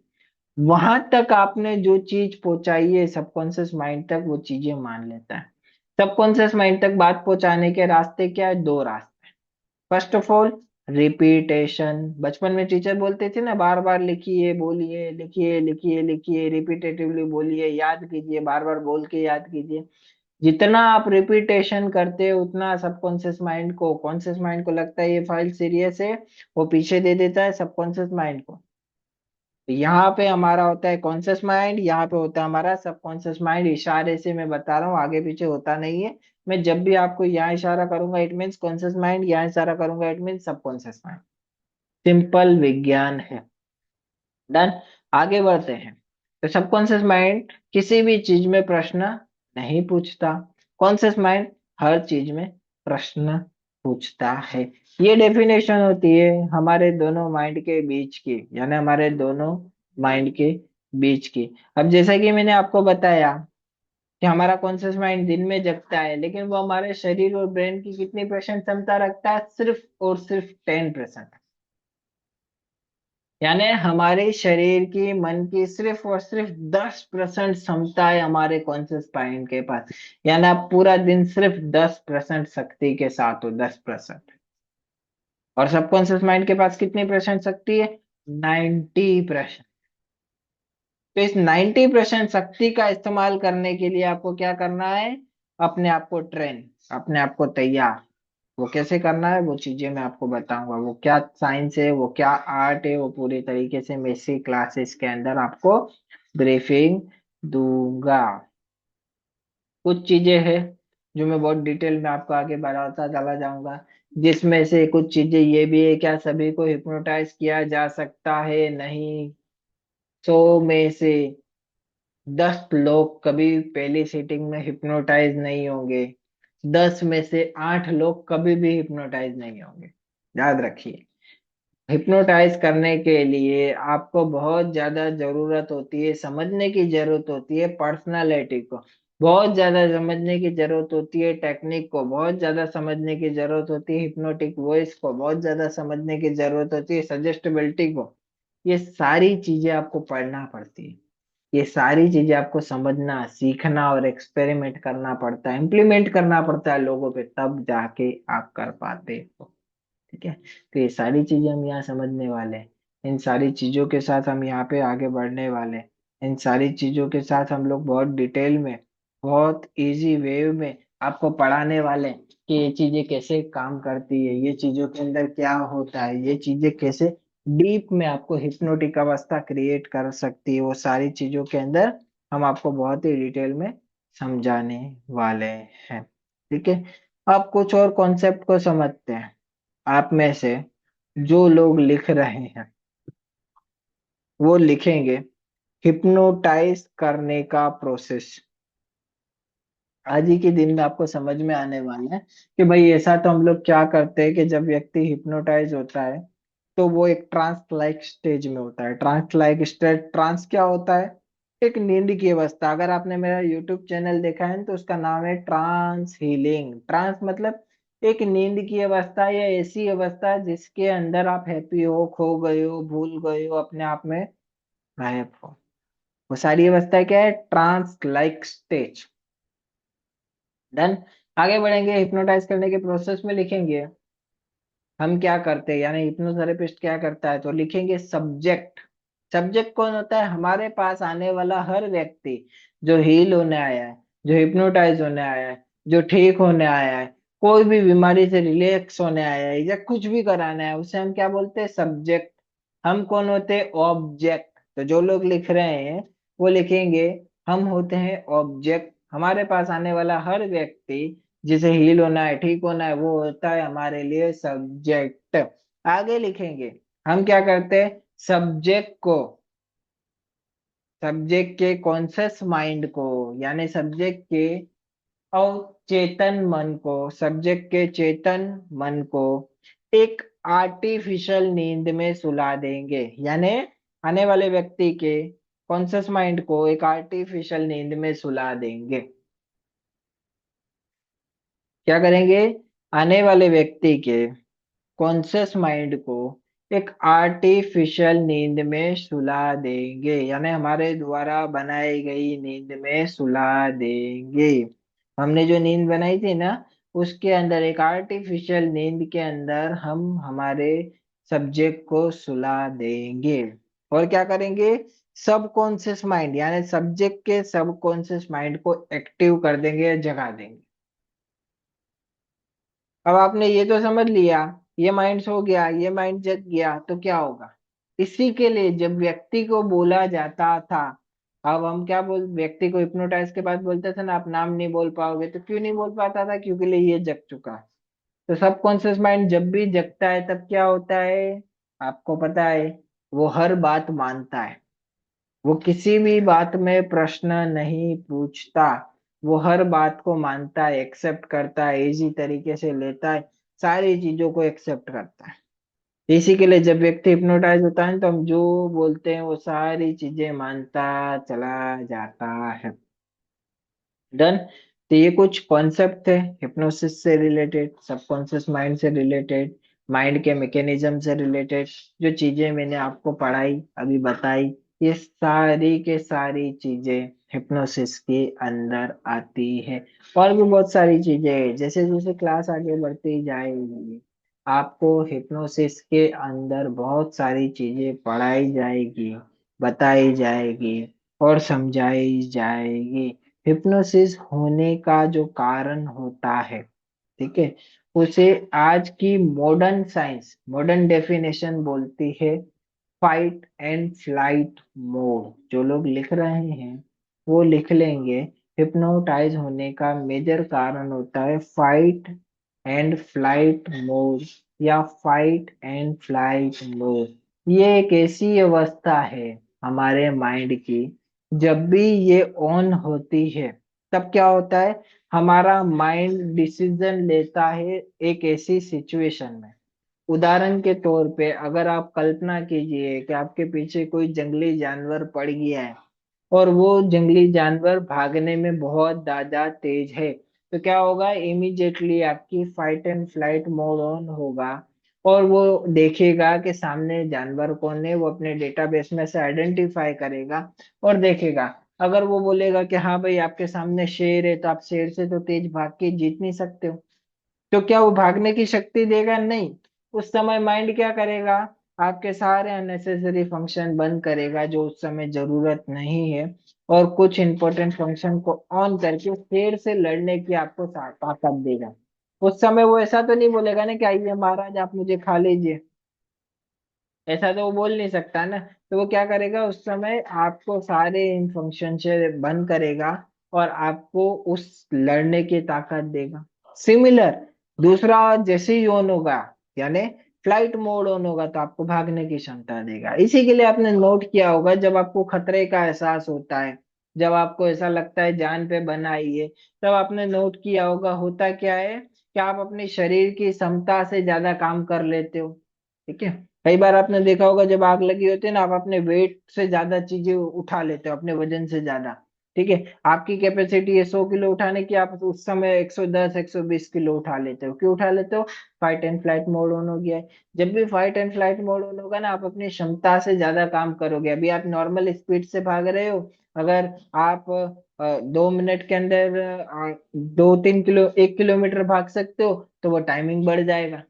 वहां तक आपने जो चीज पहुंचाई है सबकॉन्शियस माइंड तक, वो चीजें मान लेता है। सबकॉन्शियस माइंड तक बात पहुंचाने के रास्ते क्या है? दो रास्ते। First of all repetition. बचपन में टीचर बोलते थे ना, बार बार लिखिए, बोलिए, लिखिए, लिखिए, लिखिए, रिपीटेटिवली बोलिए, याद कीजिए, बार बार बोल के याद कीजिए। जितना आप रिपीटेशन करते हो उतना सबकॉन्शियस माइंड को, कॉन्शियस माइंड को लगता है ये फाइल सीरियस है, वो पीछे दे देता है सबकॉन्शियस माइंड को। तो यहाँ पे हमारा होता है कॉन्शियस माइंड, यहाँ पे होता है हमारा सबकॉन्शियस माइंड। इशारे से मैं बता रहा हूँ, आगे पीछे होता नहीं है। मैं जब भी आपको यहाँ इशारा करूंगा इट मीन्स कॉन्शियस माइंड, यहाँ इशारा करूंगा it means subconscious mind. Simple विज्ञान है। डन। आगे बढ़ते हैं। तो सबकॉन्शियस माइंड किसी भी चीज में प्रश्न नहीं पूछता, कॉन्शियस माइंड हर चीज में प्रश्न पूछता है। ये डेफिनेशन होती है हमारे दोनों माइंड के बीच की, यानी हमारे दोनों माइंड के बीच की। अब जैसा कि मैंने आपको बताया कि हमारा कॉन्शियस माइंड दिन में जगता है, लेकिन वो हमारे शरीर और ब्रेन की कितनी परसेंट क्षमता रखता है? सिर्फ और सिर्फ 10%। यानी हमारे शरीर की, मन की सिर्फ और सिर्फ 10% क्षमता है हमारे कॉन्शियस माइंड के पास। यानी आप पूरा दिन सिर्फ 10% शक्ति के साथ हो, 10%। और सबकॉन्शियस माइंड के पास कितनी परसेंट शक्ति है? 90%। तो इस 90% शक्ति का इस्तेमाल करने के लिए आपको क्या करना है? अपने आप को ट्रेन, अपने आप को तैयार। वो कैसे करना है वो चीजें मैं आपको बताऊंगा, वो क्या साइंस है, वो क्या आर्ट है, वो पूरी तरीके से मैं इसी क्लासेस के अंदर आपको ब्रीफिंग दूंगा। कुछ चीजें हैं जो मैं बहुत डिटेल में आपको आगे बढ़ाता चला जाऊंगा, जिसमें से कुछ चीजें ये भी है, क्या सभी को हिप्नोटाइज किया जा सकता है? नहीं। 100 में से 10 लोग कभी पहली सीटिंग में हिप्नोटाइज नहीं होंगे, 10 में से 8 लोग कभी भी हिप्नोटाइज नहीं होंगे। याद रखिए, हिप्नोटाइज करने के लिए आपको बहुत ज्यादा जरूरत होती है, समझने की जरूरत होती है पर्सनालिटी को, बहुत ज्यादा समझने की जरूरत होती है टेक्निक को, बहुत ज्यादा समझने की जरूरत होती है हिप्नोटिक वॉइस को, बहुत ज्यादा समझने की जरूरत होती है सजेस्टेबिलिटी को। ये सारी चीजें आपको पढ़ना पड़ती है, ये सारी चीजें आपको समझना, सीखना और एक्सपेरिमेंट करना पड़ता है, इम्प्लीमेंट करना पड़ता है लोगों पे, तब जाके आप कर पाते हो। ठीक है। तो ये सारी चीजें हम यहाँ समझने वाले हैं, इन सारी चीजों के साथ हम यहाँ पे आगे बढ़ने वाले हैं। इन सारी चीजों के साथ हम लोग बहुत डिटेल में, बहुत इजी वे में आपको पढ़ाने वाले हैं कि ये चीजें कैसे काम करती है, ये चीजों के अंदर क्या होता है, ये चीजें कैसे डीप में आपको हिप्नोटिक अवस्था क्रिएट कर सकती है। वो सारी चीजों के अंदर हम आपको बहुत ही डिटेल में समझाने वाले हैं। ठीक है। अब कुछ और कॉन्सेप्ट को समझते हैं। आप में से जो लोग लिख रहे हैं वो लिखेंगे हिप्नोटाइज करने का प्रोसेस। आज ही के दिन में आपको समझ में आने वाला है कि भाई ऐसा तो हम लोग क्या करते हैं कि जब व्यक्ति हिप्नोटाइज होता है तो वो एक ट्रांस लाइक स्टेज में होता है। ट्रांस लाइक स्टेज, ट्रांस क्या होता है? एक नींद की अवस्था। अगर आपने मेरा यूट्यूब चैनल देखा है तो उसका नाम है ट्रांस हीलिंग। ट्रांस मतलब एक नींद की अवस्था या ऐसी अवस्था जिसके अंदर आप हैप्पी हो, खो गए हो, भूल गए हो, अपने आप में गायब हो। वो सारी अवस्था क्या है? Trans like stage. देन आगे बढ़ेंगे, हिप्नोटाइज करने के प्रोसेस में लिखेंगे हम क्या करते हैं, यानी हिप्नोथेरेपिस्ट क्या करता है, तो लिखेंगे सब्जेक्ट। सब्जेक्ट कौन होता है? हमारे पास आने वाला हर व्यक्ति जो हील होने आया है, जो हिप्नोटाइज होने आया है, जो ठीक होने आया है, कोई भी बीमारी से रिलैक्स होने आया है या कुछ भी कराना है, उसे हम क्या बोलते हैं? सब्जेक्ट। हम कौन होते हैं? ऑब्जेक्ट। तो जो लोग लिख रहे हैं वो लिखेंगे हम होते हैं ऑब्जेक्ट। हमारे पास आने वाला हर व्यक्ति जिसे हील होना है, ठीक होना है, वो होता है हमारे लिए सब्जेक्ट। आगे लिखेंगे हम क्या करते हैं? सब्जेक्ट को, सब्जेक्ट के कॉन्शियस माइंड को, यानी सब्जेक्ट के अवचेतन मन को, सब्जेक्ट के चेतन मन को एक आर्टिफिशियल नींद में सुला देंगे। यानी आने वाले व्यक्ति के कॉन्शियस माइंड को एक आर्टिफिशियल नींद में सुला देंगे। क्या करेंगे? आने वाले व्यक्ति के कॉन्शियस माइंड को एक आर्टिफिशियल नींद में सुला देंगे, यानी हमारे द्वारा बनाई गई नींद में सुला देंगे। हमने जो नींद बनाई थी ना, उसके अंदर एक आर्टिफिशियल नींद के अंदर हम हमारे सब्जेक्ट को सुला देंगे। और क्या करेंगे? सब कॉन्शियस माइंड, यानी सब्जेक्ट के सब कॉन्शियस माइंड को एक्टिव कर देंगे, जगा देंगे। अब आपने ये तो समझ लिया, ये माइंड सो गया, ये माइंड जग गया, तो क्या होगा? इसी के लिए जब व्यक्ति को बोला जाता था, अब हम क्या बोल, व्यक्ति को हिप्नोटाइज के बाद बोलते थे ना आप नाम नहीं बोल पाओगे, तो क्यों नहीं बोल पाता था? क्योंकि लिए ये जग चुका है। तो सबकॉन्शियस माइंड जब भी जगता है तब क्या होता है? आपको पता है, वो हर बात मानता है। वो किसी भी बात में प्रश्न नहीं पूछता। वो हर बात को मानता है, एक्सेप्ट करता है, इजी तरीके से लेता है, सारी चीजों को एक्सेप्ट करता है। इसी के लिए जब व्यक्ति हिप्नोटाइज होता है तो हम जो बोलते हैं वो सारी चीजें मानता चला जाता है। डन। तो ये कुछ कॉन्सेप्ट थे हिप्नोसिस से रिलेटेड, सबकॉन्शियस माइंड से रिलेटेड, माइंड के मैकेनिज्म से रिलेटेड। जो चीजें मैंने आपको पढ़ाई, अभी बताई, ये सारी के सारी चीजें हिप्नोसिस के अंदर आती है। और भी बहुत सारी चीजें हैं, जैसे जैसे क्लास आगे बढ़ती जाएगी आपको हिप्नोसिस के अंदर बहुत सारी चीजें पढ़ाई जाएगी, बताई जाएगी और समझाई जाएगी। हिप्नोसिस होने का जो कारण होता है, ठीक है, उसे आज की मॉडर्न साइंस, मॉडर्न डेफिनेशन बोलती है फाइट एंड फ्लाइट मोड। जो लोग लिख रहे हैं वो लिख लेंगे हिप्नोटाइज होने का मेजर कारण होता है फाइट एंड फ्लाइट मोड या फाइट एंड फ्लाइट मोड। ये एक ऐसी अवस्था है हमारे माइंड की, जब भी ये ऑन होती है तब क्या होता है? हमारा माइंड डिसीजन लेता है एक ऐसी सिचुएशन में। उदाहरण के तौर पे अगर आप कल्पना कीजिए कि आपके पीछे कोई जंगली जानवर पड़ गया है और वो जंगली जानवर भागने में बहुत ज्यादा तेज है, तो क्या होगा? इमीडिएटली आपकी fight and flight mode on होगा और वो देखेगा कि सामने जानवर कौन है, वो अपने डेटाबेस में से आइडेंटिफाई करेगा और देखेगा। अगर वो बोलेगा कि हाँ भाई आपके सामने शेर है, तो आप शेर से तो तेज भाग के जीत नहीं सकते हो, तो क्या वो भागने की शक्ति देगा? नहीं। उस समय माइंड क्या करेगा? आपके सारे अननेसेसरी फंक्शन बंद करेगा जो उस समय जरूरत नहीं है, और कुछ इंपॉर्टेंट फंक्शन को ऑन करके शेर से लड़ने की आपको ताकत देगा। उस समय वो ऐसा तो नहीं बोलेगा ना कि आइए महाराज आप मुझे खा लीजिए, ऐसा तो वो बोल नहीं सकता ना। तो वो क्या करेगा? उस समय आपको सारे इन फंक्शन से बंद करेगा और आपको उस लड़ने की ताकत देगा। सिमिलर दूसरा जैसे ही ऑन होगा, यानी फ्लाइट मोड ऑन होगा, तो आपको भागने की क्षमता देगा। इसी के लिए आपने नोट किया होगा जब आपको खतरे का एहसास होता है, जब आपको ऐसा लगता है जान पे बना ही है, तब आपने नोट किया होगा होता क्या है कि आप अपने शरीर की क्षमता से ज्यादा काम कर लेते हो। ठीक है, कई बार आपने देखा होगा जब आग लगी होती है ना, आप अपने वेट से ज्यादा चीजें उठा लेते हो, अपने वजन से ज्यादा। ठीक है, आपकी कैपेसिटी है 100 किलो उठाने की, आप उस समय 110 120 किलो उठा लेते हो। क्यों उठा लेते हो? Fight and flight mode on हो गया है। जब भी fight and flight mode on होगा ना, आप अपनी क्षमता से ज्यादा काम करोगे। अभी आप नॉर्मल स्पीड से भाग रहे हो, अगर आप 2 मिनट के अंदर 2 3 किलो 1 किलोमीटर भाग सकते हो, तो वो टाइमिंग बढ़ जाएगा,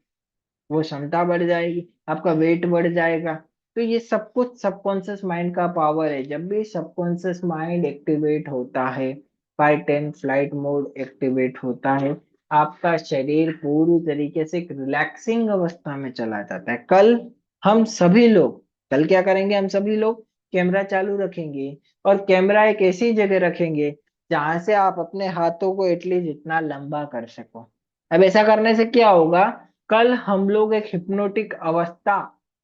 वो क्षमता बढ़ जाएगी, आपका वेट बढ़ जाएगा। तो ये सब कुछ सबकॉन्शियस माइंड का पावर है। जब भी सबकॉन्शियस माइंड एक्टिवेट होता है, fight and flight mode activate होता है, आपका शरीर पूरी तरीके से एक रिलैक्सिंग अवस्था में चला जाता है। हम सभी लोग कल क्या करेंगे? हम सभी लोग कैमरा चालू रखेंगे, और कैमरा एक ऐसी जगह रखेंगे जहां से आप अपने हाथों को एटलीस्ट इतना लंबा कर सको। अब ऐसा करने से क्या होगा? कल हम लोग एक हिप्नोटिक अवस्था,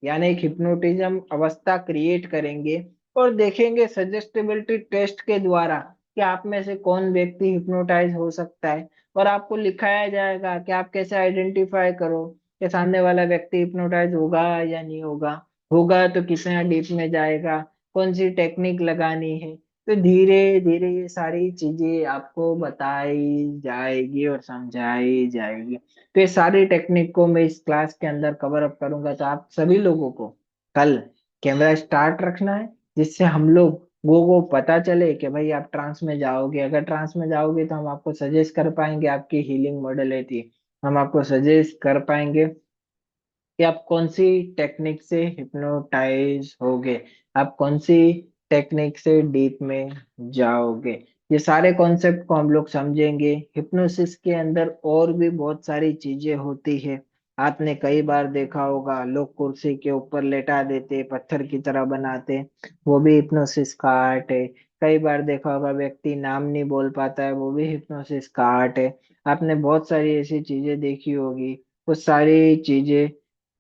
यानी एक हिप्नोटिज्म अवस्था क्रिएट करेंगे, और देखेंगे सजेस्टेबिलिटी टेस्ट के द्वारा कि आप में से कौन व्यक्ति हिप्नोटाइज हो सकता है। और आपको लिखाया जाएगा कि आप कैसे आइडेंटिफाई करो कि सामने वाला व्यक्ति हिप्नोटाइज होगा या नहीं होगा। होगा तो कितना डीप में जाएगा, कौन सी टेक्निक लगानी है। तो धीरे धीरे ये सारी चीजें आपको बताई जाएगी और समझाई जाएगी। तो ये सारी टेक्निक को मैं इस क्लास के अंदर कवर अप करूंगा। तो आप सभी लोगों को कल कैमरा स्टार्ट रखना है, जिससे हम लोग को पता चले कि भाई आप ट्रांस में जाओगे। अगर ट्रांस में जाओगे तो हम आपको सजेस्ट कर पाएंगे आपकी हीलिंग मॉडलिटी, हम आपको सजेस्ट कर पाएंगे कि आप कौन सी टेक्निक से हिप्नोटाइज होगे, आप कौन सी टेक्निक से डीप में जाओगे। ये सारे कॉन्सेप्ट को हम लोग समझेंगे। हिप्नोसिस के अंदर और भी बहुत सारी चीजें होती है। आपने कई बार देखा होगा लोग कुर्सी के ऊपर लेटा देते, पत्थर की तरह बनाते, वो भी हिप्नोसिस का आर्ट है। कई बार देखा होगा व्यक्ति नाम नहीं बोल पाता है, वो भी हिप्नोसिस का आर्ट है। आपने बहुत सारी ऐसी चीजें देखी होगी, वो सारी चीजें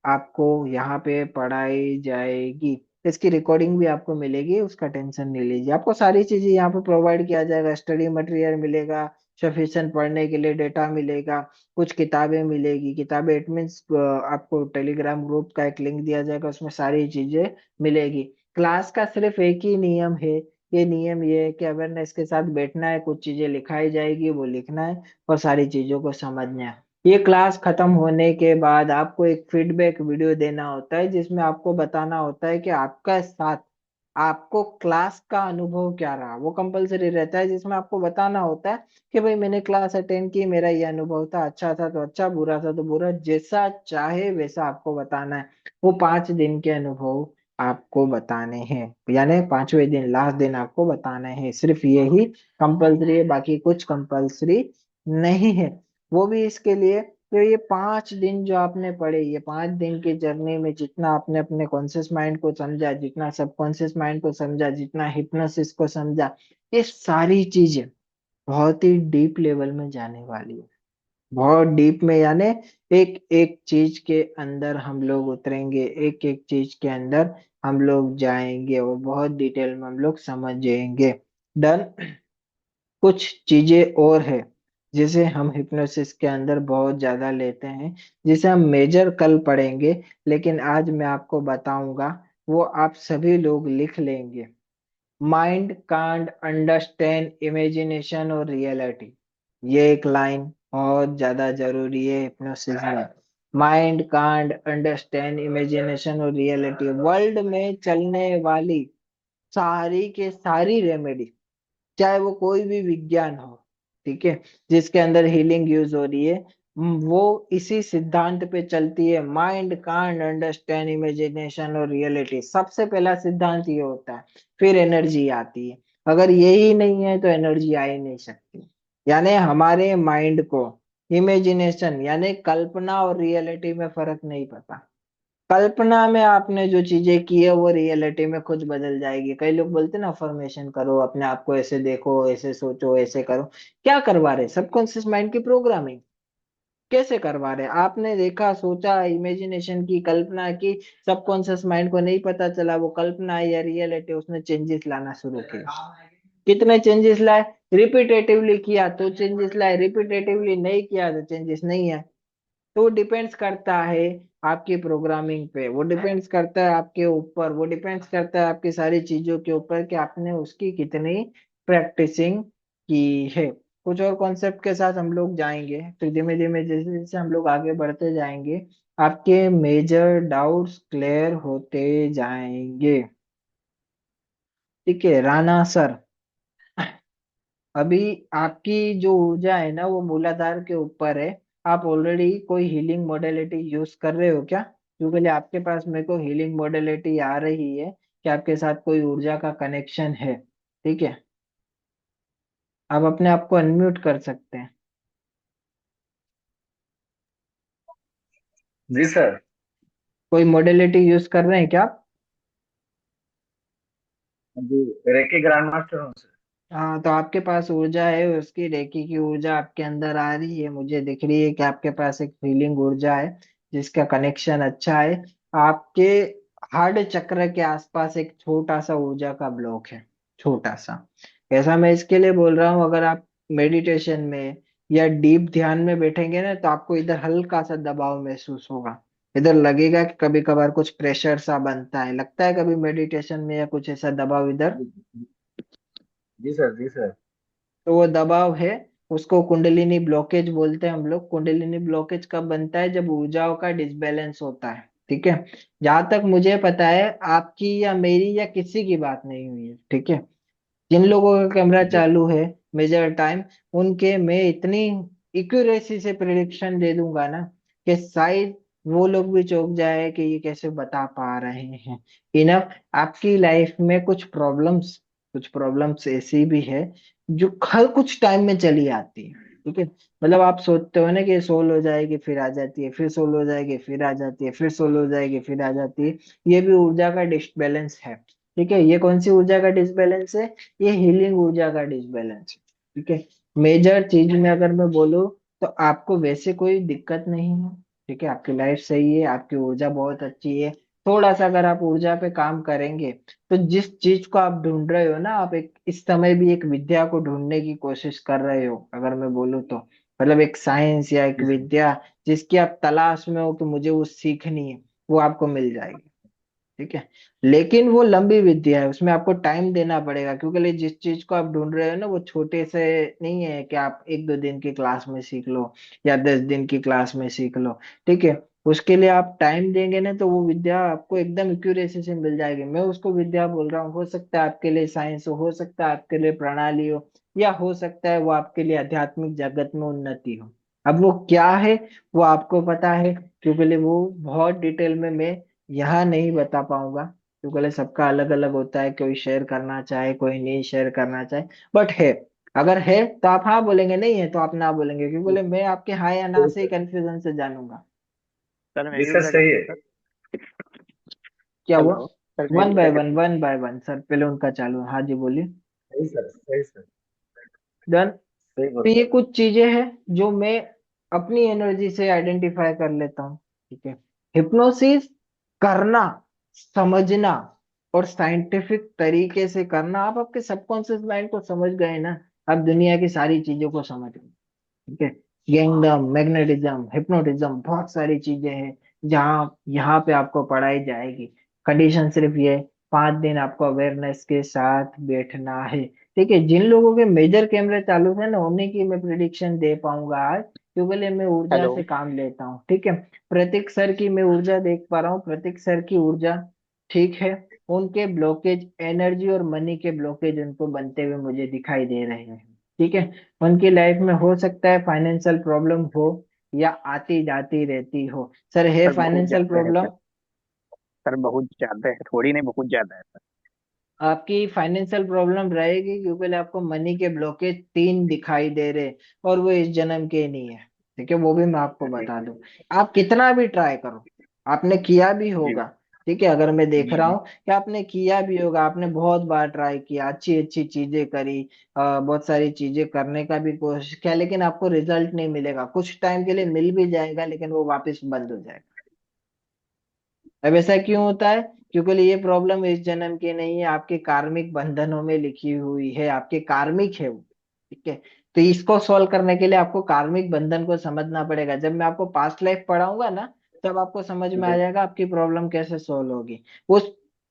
आपको यहाँ पे पढ़ाई जाएगी। इसकी रिकॉर्डिंग भी आपको मिलेगी, उसका टेंशन नहीं लीजिए। आपको सारी चीजें यहाँ पे प्रोवाइड किया जाएगा, स्टडी मटेरियल मिलेगा, सफिशिएंट पढ़ने के लिए डेटा मिलेगा, कुछ किताबें मिलेगी। किताबें इट मीन्स आपको टेलीग्राम ग्रुप का एक लिंक दिया जाएगा, उसमें सारी चीजें मिलेगी। क्लास का सिर्फ एक ही नियम है, ये नियम ये है कि अवेयरनेस के साथ बैठना है, कुछ चीजें लिखाई जाएगी वो लिखना है, और सारी चीजों को समझना है। ये क्लास खत्म होने के बाद आपको एक फीडबैक वीडियो देना होता है, जिसमें आपको बताना होता है कि आपका साथ आपको क्लास का अनुभव क्या रहा। वो कंपलसरी रहता है, जिसमें आपको बताना होता है कि भाई मैंने क्लास अटेंड की, मेरा ये अनुभव था, अच्छा था तो अच्छा, बुरा था तो बुरा, जैसा चाहे वैसा आपको बताना है। वो 5 दिन के अनुभव आपको बताने हैं, यानी 5वें दिन लास्ट दिन आपको बताने हैं। सिर्फ यही कंपलसरी है, बाकी कुछ कंपलसरी नहीं है। वो भी इसके लिए, तो ये 5 दिन जो आपने पढ़े, ये 5 दिन की जर्नी में जितना आपने अपने कॉन्शियस माइंड को समझा, जितना सबकॉन्शियस माइंड को समझा, जितना हिप्नोसिस को समझा, ये सारी चीजें बहुत ही डीप लेवल में जाने वाली है। बहुत डीप में, यानी एक एक चीज के अंदर हम लोग उतरेंगे, एक एक चीज के अंदर हम लोग जाएंगे, और बहुत डिटेल में हम लोग समझेंगे। डन। कुछ चीजें और है जिसे हम हिप्नोसिस के अंदर बहुत ज्यादा लेते हैं, जिसे हम मेजर कल पढ़ेंगे, लेकिन आज मैं आपको बताऊंगा, वो आप सभी लोग लिख लेंगे। माइंड कांट अंडरस्टैंड इमेजिनेशन और रियलिटी। ये एक लाइन बहुत ज्यादा जरूरी है हिप्नोसिस में। माइंड कांट अंडरस्टैंड इमेजिनेशन और रियलिटी, वर्ल्ड में चलने वाली सारी के सारी रेमेडी, चाहे वो कोई भी विज्ञान हो, ठीक है, जिसके अंदर हीलिंग यूज हो रही है, वो इसी सिद्धांत पे चलती है। माइंड कांट अंडरस्टैंड इमेजिनेशन और रियलिटी, सबसे पहला सिद्धांत ये होता है, फिर एनर्जी आती है। अगर यही नहीं है तो एनर्जी आ ही नहीं सकती। यानी हमारे माइंड को इमेजिनेशन यानी कल्पना और रियलिटी में फर्क नहीं पता। कल्पना में आपने जो चीजें की है वो रियलिटी में खुद बदल जाएगी। कई लोग बोलते हैं ना, अफर्मेशन करो, अपने आप को ऐसे देखो, ऐसे सोचो, ऐसे करो। क्या करवा रहे? सबकॉन्शियस माइंड की प्रोग्रामिंग। कैसे करवा रहे? आपने देखा, सोचा, इमेजिनेशन की, कल्पना की, सबकॉन्शियस माइंड को नहीं पता चला वो कल्पना या रियलिटी, उसने चेंजेस लाना शुरू किया। कितने चेंजेस लाए, रिपीटेटिवली किया तो चेंजेस लाए, रिपीटेटिवली नहीं किया तो चेंजेस नहीं आए। तो वो डिपेंड्स करता है आपकी प्रोग्रामिंग पे, वो डिपेंड्स करता है आपके ऊपर, वो डिपेंड्स करता है आपकी सारी चीजों के ऊपर कि आपने उसकी कितनी प्रैक्टिसिंग की है। कुछ और कॉन्सेप्ट के साथ हम लोग जाएंगे, फिर धीमे धीमे जैसे जैसे हम लोग आगे बढ़ते जाएंगे आपके मेजर डाउट्स क्लियर होते जाएंगे। ठीक है राणा सर, अभी आपकी जो ऊर्जा है ना वो मूलाधार के ऊपर है। आप ऑलरेडी कोई हीलिंग मोडेलिटी यूज कर रहे हो क्या? क्योंकि आपके पास मेरे को हीलिंग मोडेलिटी आ रही है कि आपके साथ कोई ऊर्जा का कनेक्शन है। ठीक है, आप अपने आप को अनम्यूट कर सकते हैं। जी सर। कोई मोडेलिटी यूज कर रहे हैं क्या आप? जी, रेकी ग्रैंड मास्टर हूँ सर। हाँ, तो आपके पास ऊर्जा है, उसकी रेकी की ऊर्जा आपके अंदर आ रही है, मुझे दिख रही है कि आपके पास एक फीलिंग ऊर्जा है जिसका कनेक्शन अच्छा है। आपके हार्ड चक्र के आसपास एक छोटा सा ऊर्जा का ब्लॉक है, छोटा सा। ऐसा मैं इसके लिए बोल रहा हूँ, अगर आप मेडिटेशन में या डीप ध्यान में बैठेंगे ना तो आपको इधर हल्का सा दबाव महसूस होगा। इधर लगेगा कि कभी कभार कुछ प्रेशर सा बनता है, लगता है कभी मेडिटेशन में या कुछ ऐसा दबाव इधर। जी सर, जी सर। तो वो दबाव है, उसको कुंडलिनी ब्लॉकेज बोलते हैं हम लोग। कुंडलिनी ब्लॉकेज कब बनता है? जब ऊर्जाओं का डिसबैलेंस होता है। ठीक है, जहां तक मुझे पता है आपकी या मेरी या किसी की बात नहीं हुई है। ठीक है, जिन लोगों का कैमरा जी चालू है मेजर टाइम, उनके मैं इतनी इक्यूरेसी से प्रिडिक्शन दे दूंगा ना कि शायद वो लोग भी चौंक जाए कि ये कैसे बता पा रहे हैं। इनफ, आपकी लाइफ में कुछ प्रॉब्लम्स ऐसी भी है जो हर कुछ टाइम में चली आती है। ठीक है, मतलब आप सोचते हो ना कि सोल हो जाएगी फिर आ जाती है, फिर सोल हो जाएगी फिर आ जाती है, फिर सोल हो जाएगी फिर आ जाती है। ये भी ऊर्जा का डिसबैलेंस है। ठीक है, ये कौन सी ऊर्जा का डिसबैलेंस है? ये हीलिंग ऊर्जा का डिसबैलेंस है। ठीक है, मेजर चीज में अगर मैं बोलूँ तो आपको वैसे कोई दिक्कत नहीं है। ठीक है, आपकी लाइफ सही है, आपकी ऊर्जा बहुत अच्छी है। थोड़ा सा अगर आप ऊर्जा पे काम करेंगे तो जिस चीज को आप ढूंढ रहे हो ना, आप एक इस समय भी एक विद्या को ढूंढने की कोशिश कर रहे हो अगर मैं बोलूँ तो, मतलब एक साइंस या एक जी सर। विद्या जिसकी आप तलाश में हो कि मुझे वो सीखनी है, वो आपको मिल जाएगी। ठीक है, लेकिन वो लंबी विद्या है, उसमें आपको टाइम देना पड़ेगा, क्योंकि जिस चीज को आप ढूंढ रहे हो ना वो छोटे से नहीं है कि आप 1-2 दिन की क्लास में सीख लो या 10 दिन की क्लास में सीख लो। ठीक है, उसके लिए आप टाइम देंगे ना तो वो विद्या आपको एकदम एक्यूरेसी से मिल जाएगी। मैं उसको विद्या बोल रहा हूँ, हो सकता है आपके लिए साइंस हो सकता है आपके लिए प्रणाली हो, या हो सकता है वो आपके लिए आध्यात्मिक जगत में उन्नति हो। अब वो क्या है वो आपको पता है, क्योंकि वो बहुत डिटेल में मैं यहाँ नहीं बता पाऊंगा, क्योंकि सबका अलग अलग होता है, कोई शेयर करना चाहे कोई नहीं शेयर करना चाहे। बट है, अगर है तो आप हाँ बोलेंगे, नहीं है तो आप ना बोलेंगे, क्योंकि मैं आपके हाँ या ना जी से ही सर। कंफ्यूजन से जानूंगा। सर मैं जी भी सर, बता सही दूं है। सर। क्या हुआ? हेलो सर, मैं भी वन बता बाय वन, दूं। वन बाय वन सर, पहले उनका चालू है। हाँ जी बोलिए। सही सर, सही सर। डन। सही तो बोल ये रहे हैं। कुछ चीजें हैं जो मैं अपनी एनर्जी से आइडेंटिफाई कर लेता हूँ। ठीक है, हिप्नोसिस करना, समझना और साइंटिफिक तरीके से करना, आप आपके सबकॉन्शियस माइंड को समझ गए ना, आप दुनिया की सारी चीजों को समझ गए। ठीक है, गैंगडम, मैग्नेटिज्म, हिप्नोटिज्म, बहुत सारी चीजें हैं जहाँ यहाँ पे आपको पढ़ाई जाएगी। कंडीशन सिर्फ ये, 5 दिन आपको अवेयरनेस के साथ बैठना है। ठीक है, जिन लोगों के मेजर कैमरे चालू थे ना उन्हीं की मैं प्रिडिक्शन दे पाऊंगा आज, क्योंकि मैं ऊर्जा हेलो। से काम लेता हूँ। ठीक है, प्रतीक सर की मैं ऊर्जा देख पा रहा हूँ, प्रतीक सर की ऊर्जा ठीक है। उनके ब्लॉकेज एनर्जी और मनी के ब्लॉकेज उनको बनते हुए मुझे दिखाई दे रहे हैं। ठीक है, उनकी लाइफ में हो सकता है फाइनेंशियल प्रॉब्लम हो या आती जाती रहती हो। सर है सर बहुत फाइनेंशियल ज्यादा है सर। प्रॉब्लम? सर बहुत ज्यादा है, थोड़ी नहीं बहुत ज्यादा है सर। आपकी फाइनेंशियल प्रॉब्लम रहेगी क्योंकि आपको मनी के ब्लॉकेज 3 दिखाई दे रहे, और वो इस जन्म के नहीं है। ठीक है, वो भी मैं आपको जी बता दूं। आप कितना भी ट्राई करो, आपने किया भी जी। होगा। ठीक है, अगर मैं देख रहा जी हूँ कि आपने किया भी होगा, आपने बहुत बार ट्राई किया, अच्छी अच्छी चीजें करी, बहुत सारी चीजें करने का भी कोशिश किया, लेकिन आपको रिजल्ट नहीं मिलेगा। कुछ टाइम के लिए मिल भी जाएगा लेकिन वो वापस बंद हो जाएगा। अब ऐसा क्यों होता है? क्योंकि ये प्रॉब्लम इस जन्म की नहीं है, आपके कार्मिक बंधनों में लिखी हुई है, आपके कार्मिक है वो। ठीक है, तो इसको सॉल्व करने के लिए आपको कार्मिक बंधन को समझना पड़ेगा। जब मैं आपको पास्ट लाइफ पढ़ाऊंगा ना, तब आपको समझ में आ जी। जाएगा आपकी प्रॉब्लम कैसे सॉल्व होगी। उस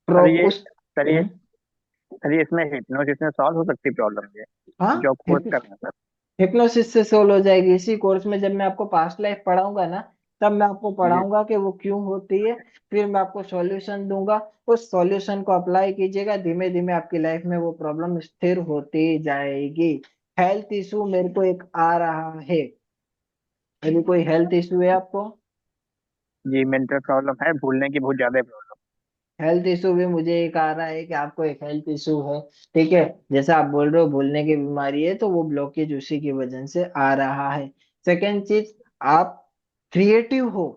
सर ये उस सर ये सर ये इसमें हिप्नोसिस में सॉल्व हो सकती प्रॉब्लम ये, हाँ, जो कोर्स करना है सर। हिप्नोसिस से सोल्व हो जाएगी इसी कोर्स में। जब मैं आपको पास्ट लाइफ पढ़ाऊंगा ना, तब मैं आपको जी। पढ़ाऊंगा कि वो क्यों होती है। फिर मैं आपको सॉल्यूशन दूंगा, उस सॉल्यूशन को अप्लाई कीजिएगा, धीमे धीमे आपकी लाइफ में वो प्रॉब्लम स्थिर होती जाएगी। हेल्थ इशू मेरे को एक आ रहा है, अभी कोई हेल्थ इशू है आपको? जी, मेंटल प्रॉब्लम है, भूलने की बहुत ज्यादा प्रॉब्लम। हेल्थ इशू भी मुझे एक आ रहा है कि आपको एक हेल्थ इशू है। ठीक है, जैसा आप बोल रहे हो भूलने की बीमारी है, तो वो ब्लॉकेज उसी की वजह से आ रहा है। सेकेंड चीज, आप क्रिएटिव हो,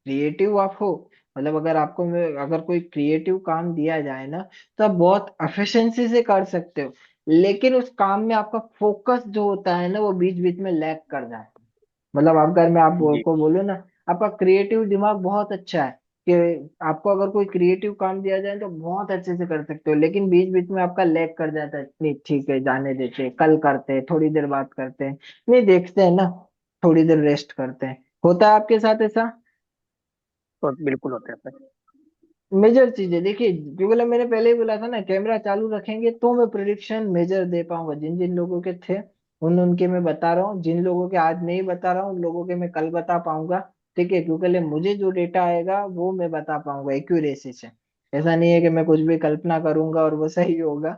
क्रिएटिव आप हो, मतलब अगर आपको अगर कोई क्रिएटिव काम दिया जाए ना, तो आप बहुत एफिशिएंसी से कर सकते हो। लेकिन उस काम में आपका फोकस जो होता है ना, वो बीच बीच में लैग कर जाता है। मतलब आप अगर मैं जी। को बोलूँ ना, आपका क्रिएटिव दिमाग बहुत अच्छा है कि आपको अगर कोई क्रिएटिव काम दिया जाए तो बहुत अच्छे से कर सकते हो, लेकिन बीच बीच में आपका लैग कर जाता है। नहीं ठीक है, जाने देते हैं, कल करते हैं, थोड़ी देर बात करते हैं, नहीं देखते हैं ना, थोड़ी देर रेस्ट करते हैं। होता है आपके साथ ऐसा? तो बिल्कुल होता है सर। मेजर चीजें देखिए, क्योंकि मैंने पहले ही बोला था ना, कैमरा चालू रखेंगे तो मैं प्रिडिक्शन मेजर दे पाऊंगा। जिन जिन लोगों के थे उन उनके मैं बता रहा हूँ, जिन लोगों के आज नहीं बता रहा हूँ उन लोगों के मैं कल बता पाऊंगा। ठीक है, क्योंकि मुझे जो डेटा आएगा वो मैं बता पाऊंगा एक्यूरेसी से। ऐसा नहीं है कि मैं कुछ भी कल्पना करूंगा और वो सही होगा।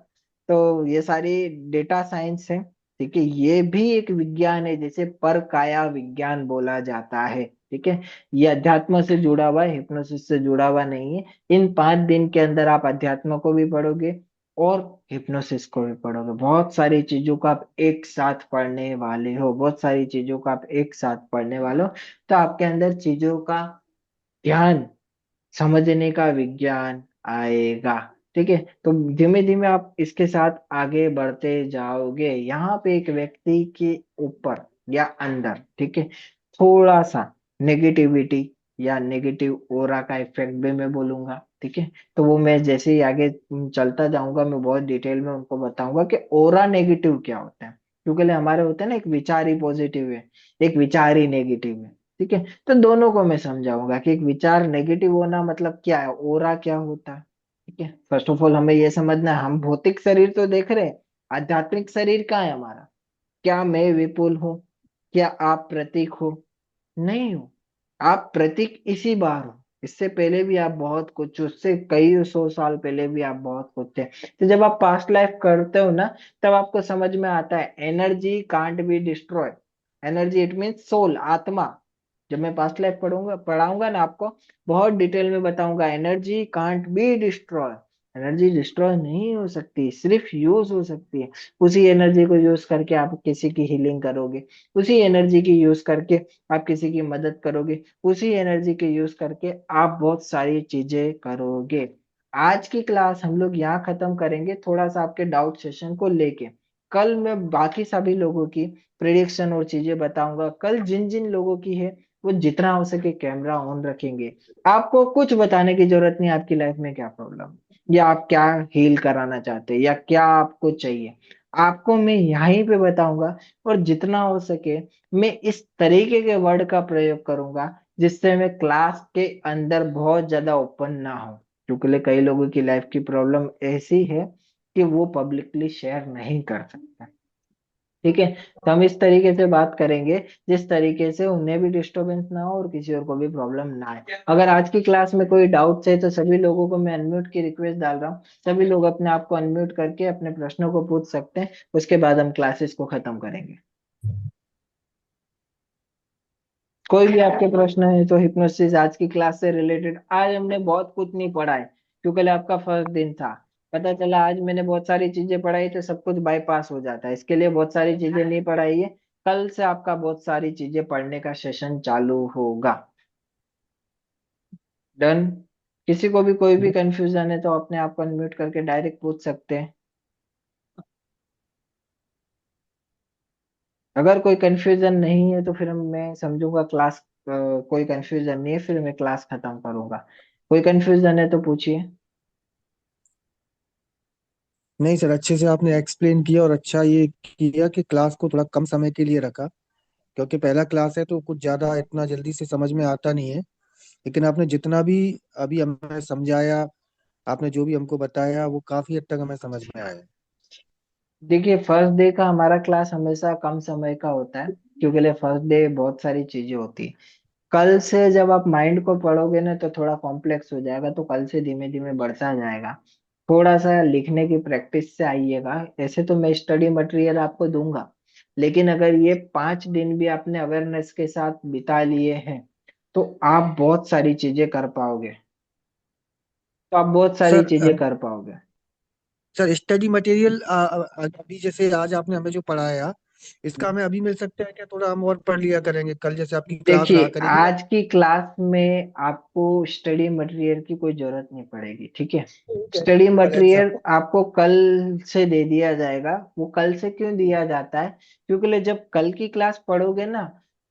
तो ये सारी डेटा साइंस है। ठीक है, ये भी एक विज्ञान है, जैसे पर काया विज्ञान बोला जाता है। ठीक है, ये अध्यात्म से जुड़ा हुआ है, हिप्नोसिस से जुड़ा हुआ नहीं है। इन 5 दिन के अंदर आप अध्यात्म को भी पढ़ोगे और हिप्नोसिस को भी पढ़ोगे। बहुत सारी चीजों को आप एक साथ पढ़ने वाले हो, बहुत सारी चीजों को आप एक साथ पढ़ने वाले हो। तो आपके अंदर चीजों का ध्यान, समझने का विज्ञान आएगा। ठीक है, तो धीमे धीमे आप इसके साथ आगे बढ़ते जाओगे। यहाँ पे एक व्यक्ति के ऊपर या अंदर, ठीक है, थोड़ा सा नेगेटिविटी या नेगेटिव ओरा का इफेक्ट भी मैं बोलूंगा। ठीक है, तो वो मैं जैसे ही आगे चलता जाऊंगा, मैं बहुत डिटेल में उनको बताऊंगा कि ओरा नेगेटिव क्या होता है। क्योंकि हमारे होते हैं ना, एक विचार ही पॉजिटिव है, एक विचार ही नेगेटिव है। ठीक है, तो दोनों को मैं समझाऊंगा कि एक विचार नेगेटिव होना मतलब क्या है, ओरा क्या होता है। ठीक है, फर्स्ट ऑफ ऑल हमें ये समझना है, हम भौतिक शरीर तो देख रहे हैं, आध्यात्मिक शरीर कहाँ है हमारा? क्या मैं विपुल हूँ? क्या आप प्रतीक हो? नहीं हो। आप प्रतीक इसी बार हो, इससे पहले भी आप बहुत कुछ, उससे कई 100 साल पहले भी आप बहुत कुछ थे। तो जब आप पास्ट लाइफ करते हो ना, तब आपको समझ में आता है energy can't be destroy. Energy it mean soul, आत्मा। जब मैं पास्ट लाइफ पढ़ाऊंगा ना आपको, बहुत डिटेल में बताऊंगा, energy can't be destroy. Energy destroy नहीं हो सकती, सिर्फ यूज हो सकती है। उसी एनर्जी को यूज करके आप किसी की हीलिंग करोगे, उसी एनर्जी की यूज करके आप किसी की मदद करोगे, उसी एनर्जी के यूज करके आप बहुत सारी चीजें करोगे। आज की क्लास हम लोग यहाँ खत्म करेंगे, थोड़ा सा आपके डाउट सेशन को लेके। कल मैं बाकी सभी लोगों की प्रिडिक्शन और चीजें बताऊंगा। कल जिन जिन लोगों की है, वो जितना हो सके कैमरा ऑन रखेंगे। आपको कुछ बताने की जरूरत नहीं, आपकी लाइफ में क्या प्रॉब्लम, या आप क्या हील कराना चाहते हैं, या क्या आपको चाहिए, आपको मैं यहीं पे बताऊंगा। और जितना हो सके मैं इस तरीके के वर्ड का प्रयोग करूंगा, जिससे मैं क्लास के अंदर बहुत ज्यादा ओपन ना हो। क्योंकि कई लोगों की लाइफ की प्रॉब्लम ऐसी है कि वो पब्लिकली शेयर नहीं कर सकते। ठीक है, तो हम इस तरीके से बात करेंगे जिस तरीके से उन्हें भी डिस्टरबेंस ना हो और किसी और को भी प्रॉब्लम ना आए। अगर आज की क्लास में कोई डाउट्स है, तो सभी लोगों को मैं अनम्यूट की रिक्वेस्ट डाल रहा हूँ। सभी लोग अपने आप को अनम्यूट करके अपने प्रश्नों को पूछ सकते हैं, उसके बाद हम क्लासेस को खत्म करेंगे। कोई भी आपके प्रश्न है तो हिप्नोसिस आज की क्लास से रिलेटेड, आज हमने बहुत कुछ नहीं पढ़ा है क्योंकि आपका फर्स्ट दिन था। पता चला आज मैंने बहुत सारी चीजें पढ़ाई तो सब कुछ बाईपास हो जाता है, इसके लिए बहुत सारी चीजें नहीं पढ़ाई है। कल से आपका बहुत सारी चीजें पढ़ने का सेशन चालू होगा। डन? किसी को भी कोई भी कंफ्यूजन है तो अपने आप को अनम्यूट करके डायरेक्ट पूछ सकते हैं। अगर कोई कंफ्यूजन नहीं है तो फिर मैं समझूंगा क्लास, कोई कंफ्यूजन नहीं है, फिर मैं क्लास खत्म करूंगा। कोई कंफ्यूजन है तो पूछिए। नहीं सर, अच्छे से आपने एक्सप्लेन किया, और अच्छा ये किया कि क्लास को थोड़ा कम समय के लिए रखा, क्योंकि पहला क्लास है तो कुछ ज्यादा इतना जल्दी से समझ में आता नहीं है। लेकिन आपने जितना भी अभी हमें समझाया, आपने जो भी हमको बताया, वो काफी हद तक हमें समझ में आया। देखिए, फर्स्ट डे का हमारा क्लास हमेशा कम समय का होता है, क्योंकि फर्स्ट डे बहुत सारी चीजें होती है। कल से जब आप माइंड को पढ़ोगे ना तो थोड़ा कॉम्प्लेक्स हो जाएगा, तो कल से धीमे धीमे बढ़ता जाएगा। थोड़ा सा लिखने की प्रैक्टिस से आइएगा। ऐसे तो मैं स्टडी मटेरियल आपको दूंगा, लेकिन अगर ये 5 दिन भी आपने अवेयरनेस के साथ बिता लिए हैं तो आप बहुत सारी चीजें कर पाओगे। तो आप बहुत सारी सर चीजें कर पाओगे। सर स्टडी मटेरियल अभी जैसे आज आपने हमें जो पढ़ाया, इसका हमें अभी मिल सकता है क्या? थोड़ा हम और पढ़ लिया करेंगे, कल जैसे आपकी क्लास रहा देखिए, करेगी ना। आज की क्लास में आपको स्टडी मटेरियल की कोई जरूरत नहीं पड़ेगी, ठीक है। ठीक है, स्टडी कल एग्जाम। मटेरियल आपको कल से दे दिया जाएगा। वो कल से क्यों दिया जाता है? क्योंकि जब कल की क्लास पढ़ोगे ना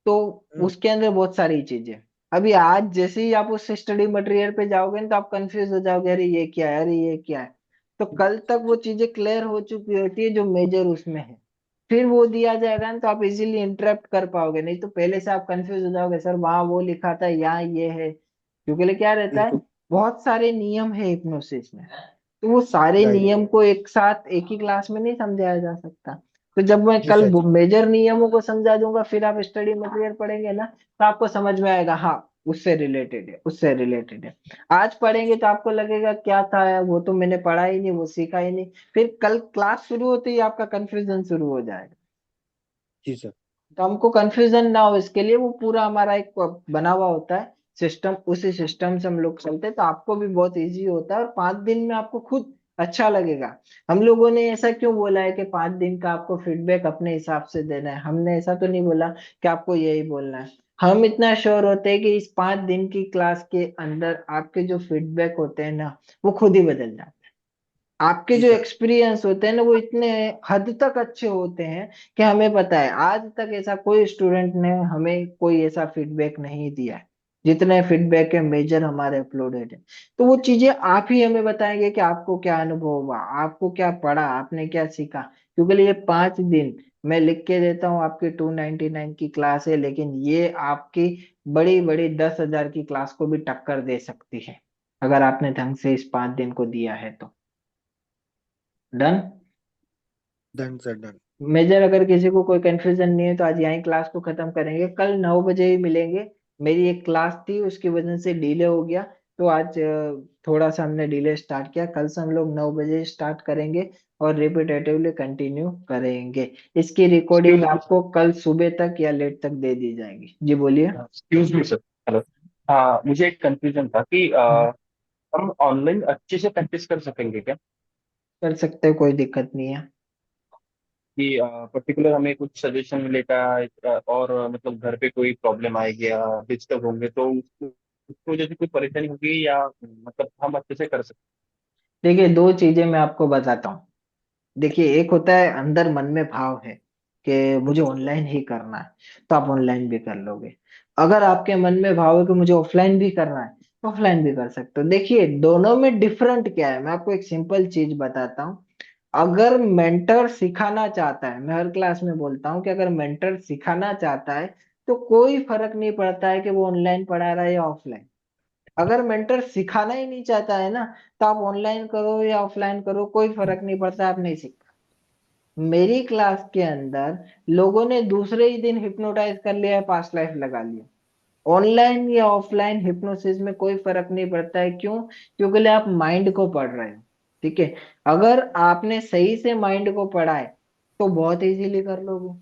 तो उसके अंदर बहुत सारी चीजें, अभी आज जैसे ही आप उस स्टडी मटेरियल पे जाओगे ना तो आप कंफ्यूज हो जाओगे, अरे ये क्या है, अरे ये क्या है। तो कल तक वो चीजें क्लियर हो चुकी होती है जो मेजर उसमें है। फिर वो दिया जाएगा ना तो आप इजीली इंटरप्ट कर पाओगे, नहीं तो पहले से आप कंफ्यूज हो जाओगे, सर वहां वो लिखा था, यहाँ ये है। क्योंकि क्या रहता है, बिल्कुल। बहुत सारे नियम है हिप्नोसिस में। तो वो सारे राइट। नियम को एक साथ एक ही क्लास में नहीं समझाया जा सकता। तो जब मैं जी कल सर, जी। मेजर नियमों को समझा दूंगा, फिर आप स्टडी मटेरियल पढ़ेंगे ना तो आपको समझ में आएगा, हाँ उससे रिलेटेड है, उससे रिलेटेड है। आज पढ़ेंगे तो आपको लगेगा क्या था यार, वो तो मैंने पढ़ा ही नहीं, वो सीखा ही नहीं। फिर कल क्लास शुरू होते ही आपका कंफ्यूजन शुरू हो जाएगा। जी सर। तो हमको कंफ्यूजन ना हो इसके लिए वो पूरा हमारा एक बना हुआ होता है सिस्टम, उसी सिस्टम से हम लोग चलते हैं, तो आपको भी बहुत इजी होता है और 5 दिन में आपको खुद अच्छा लगेगा। हम लोगों ने ऐसा क्यों बोला है कि 5 दिन का आपको फीडबैक अपने हिसाब से देना है? हमने ऐसा तो नहीं बोला कि आपको यही बोलना है। हम इतना श्योर होते हैं कि इस 5 दिन की क्लास के अंदर आपके जो फीडबैक होते हैं ना वो खुद ही बदल जाते हैं। आपके जी जो सर। एक्सपीरियंस होते हैं ना वो इतने हद तक अच्छे होते हैं कि हमें पता है आज तक ऐसा कोई स्टूडेंट ने हमें कोई ऐसा फीडबैक नहीं दिया है जितने फीडबैक है मेजर हमारे अपलोडेड है। तो वो चीजें आप ही हमें बताएंगे कि आपको क्या अनुभव हुआ, आपको क्या पढ़ा, आपने क्या सीखा। क्योंकि ये 5 दिन मैं लिख के देता हूँ, आपकी 299 की क्लास है, लेकिन ये आपकी बड़ी बड़ी 10,000 की क्लास को भी टक्कर दे सकती है अगर आपने ढंग से इस 5 दिन को दिया है तो। Done. Done sir, done. Major अगर किसी को कोई कंफ्यूजन नहीं है तो आज यहीं क्लास को खत्म करेंगे, कल 9 बजे ही मिलेंगे। मेरी एक क्लास थी उसकी वजह से डिले हो गया, तो आज थोड़ा सा हमने डिले स्टार्ट किया। कल से हम लोग 9 बजे स्टार्ट करेंगे और रिपीटेटिवली कंटिन्यू करेंगे। इसकी रिकॉर्डिंग एक्सक्यूज मी आपको कल सुबह तक या लेट तक दे दी जाएगी। जी बोलिए। Excuse me sir. हेलो। हाँ, मुझे एक कंफ्यूजन था कि हम्म, हम ऑनलाइन अच्छे से प्रैक्टिस कर सकेंगे क्या? कर सकते हो, कोई दिक्कत नहीं है। कि पर्टिकुलर हमें कुछ सजेशन मिलेगा, और मतलब घर पे कोई प्रॉब्लम आएगी या डिस्टर्ब होंगे तो उसको वजह से कोई परेशानी होगी, या मतलब हम अच्छे से कर सकते देखिए, दो चीजें मैं आपको बताता हूँ। देखिए, एक होता है अंदर मन में भाव है कि मुझे ऑनलाइन ही करना है, तो आप ऑनलाइन भी कर लोगे। अगर आपके मन में भाव है कि मुझे ऑफलाइन भी करना है तो ऑफलाइन भी कर सकते हो। देखिए, दोनों में डिफरेंट क्या है मैं आपको एक सिंपल चीज बताता हूँ। अगर मेंटर सिखाना चाहता है, मैं हर क्लास में बोलता हूँ कि अगर मेंटर सिखाना चाहता है तो कोई फर्क नहीं पड़ता है कि वो ऑनलाइन पढ़ा रहा है या ऑफलाइन। अगर मेंटर सिखाना ही नहीं चाहता है ना तो आप ऑनलाइन करो या ऑफलाइन करो, कोई फर्क नहीं पड़ता, आप नहीं सीख। मेरी क्लास के अंदर लोगों ने दूसरे ही दिन हिप्नोटाइज कर लिया है, पास्ट लाइफ लगा लिया। ऑनलाइन या ऑफलाइन हिप्नोसिस में कोई फर्क नहीं पड़ता है। क्यों? क्योंकि आप माइंड को पढ़ रहे हो, ठीक है। अगर आपने सही से माइंड को पढ़ा है तो बहुत इजीली कर लोगे,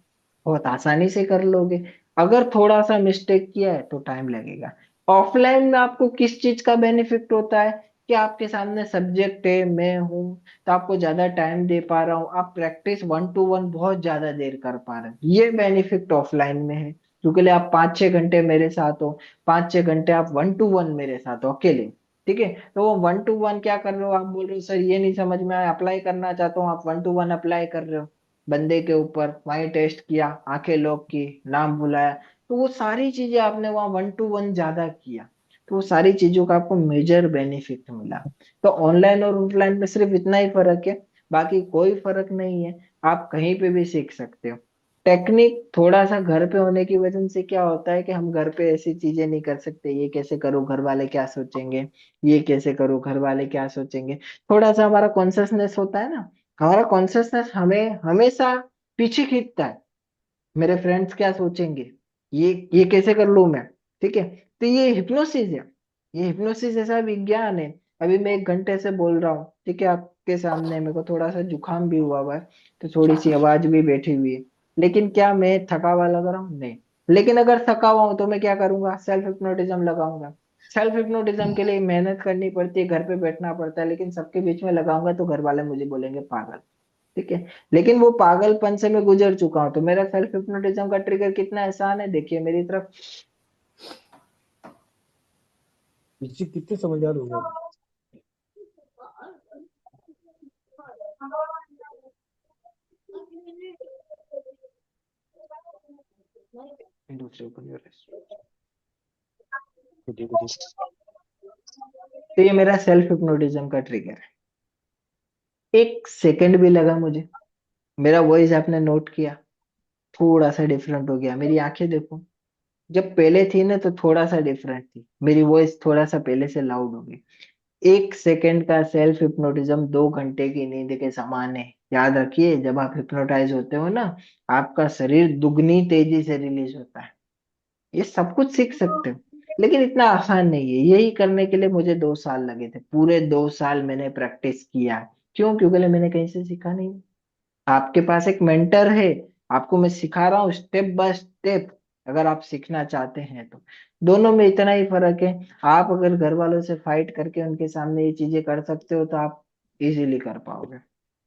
बहुत आसानी से कर लोगे। अगर थोड़ा सा मिस्टेक किया है तो टाइम लगेगा। ऑफलाइन में आपको किस चीज का बेनिफिट होता है कि आपके सामने सब्जेक्ट है, मैं हूँ, तो आपको ज्यादा टाइम दे पा रहा हूँ, आप प्रैक्टिस 1 to 1 बहुत ज्यादा देर कर पा रहे हैं। ये बेनिफिट ऑफलाइन में है, क्योंकि आप 5-6 घंटे मेरे साथ हो, 5-6 घंटे आप 1 to 1 मेरे साथ हो अकेले, ठीक है। तो वो 1 to 1 क्या कर रहे हो, आप बोल रहे हो सर ये नहीं समझ में आया, अप्लाई करना चाहता हूँ, आप 1 to 1 अप्लाई कर रहे हो बंदे के ऊपर, वहीं टेस्ट किया, आंखें लॉक की, नाम बुलाया। तो वो सारी चीजें आपने वहाँ 1 to 1 ज्यादा किया, तो वो सारी चीजों का आपको मेजर बेनिफिट मिला। तो ऑनलाइन और ऑफलाइन में सिर्फ इतना ही फर्क है। बाकी कोई फर्क नहीं है, आप कहीं पे भी सीख सकते हो। टेक्निक थोड़ा सा घर पे होने की वजह से क्या होता है कि हम घर पे ऐसी चीजें नहीं कर सकते, ये कैसे करो घर वाले क्या सोचेंगे, ये कैसे करो घर वाले क्या सोचेंगे। थोड़ा सा हमारा कॉन्सियसनेस होता है ना, हमारा कॉन्सियसनेस हमें हमेशा पीछे खींचता है, मेरे फ्रेंड्स क्या सोचेंगे, ये कैसे कर लूं मैं। ठीक है, तो ये हिप्नोसिस है, ये हिप्नोसिस ऐसा विज्ञान है। अभी मैं 1 घंटे से बोल रहा हूँ, ठीक है, आपके सामने, मेरे को थोड़ा सा जुकाम भी हुआ है, तो थोड़ी सी आवाज भी बैठी हुई है, लेकिन क्या मैं थका हुआ लग रहा हूँ? नहीं। लेकिन अगर थका हुआ हूं तो मैं क्या करूंगा? सेल्फ हिप्नोटिज्म लगाऊंगा। सेल्फ हिप्नोटिज्म के लिए मेहनत करनी पड़ती है, घर पे बैठना पड़ता है, लेकिन सबके बीच में लगाऊंगा तो घर वाले मुझे बोलेंगे पागल। ठीक है, लेकिन वो पागलपन से मैं गुजर चुका हूँ, तो मेरा सेल्फ हिप्नोटिज्म का ट्रिगर कितना आसान है, देखिए मेरी तरफ। इससे कितने समझदार हो गए। दूसरे को नहीं हो रहा। ठीक है, ठीक तो ये मेरा सेल्फ हिप्नोटिज्म का ट्रिगर है। 1 सेकंड भी लगा मुझे, मेरा वॉइस आपने नोट किया, थोड़ा सा डिफरेंट हो गया। मेरी आंखें देखो, जब पहले थी ना तो थोड़ा सा डिफरेंट थी, मेरी वॉइस थोड़ा सा पहले से लाउड हो गई। 1 सेकंड का सेल्फ हिप्नोटिज्म 2 घंटे की नींद के समान है। याद रखिए, जब आप हिप्नोटाइज होते हो ना, आपका शरीर दुगनी तेजी से रिलीज होता है। ये सब कुछ सीख सकते हो, लेकिन इतना आसान नहीं है। यही करने के लिए मुझे 2 साल लगे थे, पूरे 2 साल मैंने प्रैक्टिस किया। क्यों? क्योंकि मैंने कहीं से सीखा नहीं। आपके पास एक मेंटर है, आपको मैं सिखा रहा हूँ स्टेप बाय स्टेप, अगर आप सीखना चाहते हैं तो। दोनों में इतना ही फर्क है, आप अगर घर वालों से फाइट करके उनके सामने ये चीजें कर सकते हो तो आप इजीली कर पाओगे।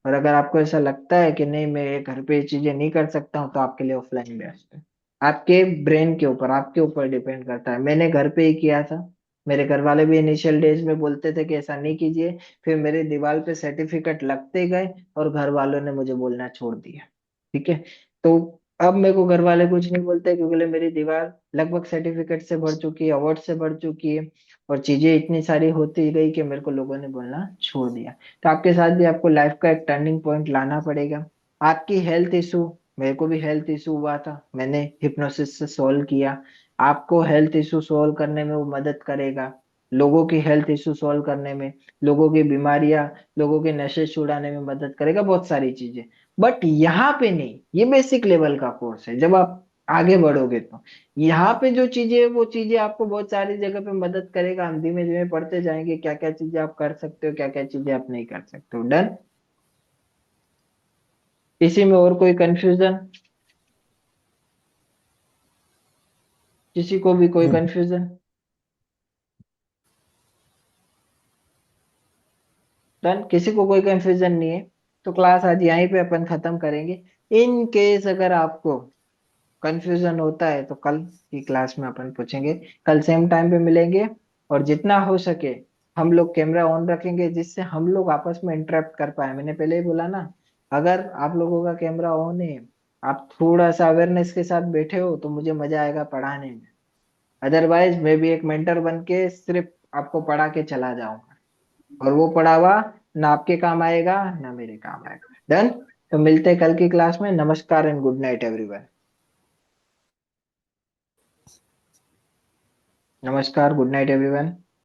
और अगर आपको ऐसा लगता है कि नहीं, मैं ये घर पे ये चीजें नहीं कर सकता हूँ, तो आपके लिए ऑफलाइन बेस्ट है। आपके ब्रेन के ऊपर, आपके ऊपर डिपेंड करता है। मैंने घर पे ही किया था, मेरे घर वाले भी इनिशियल डेज में बोलते थे कि ऐसा नहीं कीजिए, फिर मेरे दीवार पे सर्टिफिकेट लगते गए और घर वालों ने मुझे बोलना छोड़ दिया। ठीक है, तो अब मेरे को घर वाले कुछ नहीं बोलते, क्योंकि मेरी दीवार लगभग सर्टिफिकेट से भर चुकी है, अवार्ड से भर चुकी है, और चीजें इतनी सारी होती गई कि मेरे को लोगों ने बोलना छोड़ दिया। तो आपके साथ भी आपको लाइफ का एक टर्निंग पॉइंट लाना पड़ेगा। आपकी हेल्थ इशू, मेरे को भी हेल्थ इशू हुआ था, मैंने हिप्नोसिस से सॉल्व किया। आपको हेल्थ इशू सॉल्व करने में वो मदद करेगा, लोगों की हेल्थ इशू सॉल्व करने में, लोगों की बीमारियां, लोगों के नशे छुड़ाने में मदद करेगा, बहुत सारी चीजें। बट यहाँ पे नहीं, ये बेसिक लेवल का कोर्स है। जब आप आगे बढ़ोगे तो यहाँ पे जो चीजें है, वो चीजें आपको बहुत सारी जगह पे मदद करेगा। हम धीमे धीमे पढ़ते जाएंगे क्या क्या चीजें आप कर सकते हो, क्या क्या चीजें आप नहीं कर सकते हो। डन? इसी में और कोई कंफ्यूजन? किसी को भी कोई है। कंफ्यूजन? डन, किसी को कोई कंफ्यूजन नहीं है, तो क्लास आज यहीं पे अपन खत्म करेंगे। इन केस अगर आपको कंफ्यूजन होता है तो कल की क्लास में अपन पूछेंगे, कल सेम टाइम पे मिलेंगे। और जितना हो सके हम लोग कैमरा ऑन रखेंगे, जिससे हम लोग आपस में इंटरेक्ट कर पाए। मैंने पहले ही बोला ना, अगर आप लोगों का कैमरा ऑन है, आप थोड़ा सा अवेयरनेस के साथ बैठे हो, तो मुझे मजा आएगा पढ़ाने में। अदरवाइज मैं भी एक मेंटर बन के सिर्फ आपको पढ़ा के चला जाऊंगा, और वो पढ़ावा ना आपके काम आएगा ना मेरे काम आएगा। डन? तो मिलते हैं कल की क्लास में। नमस्कार एंड गुड नाइट एवरीवन। नमस्कार, गुड नाइट एवरीवन।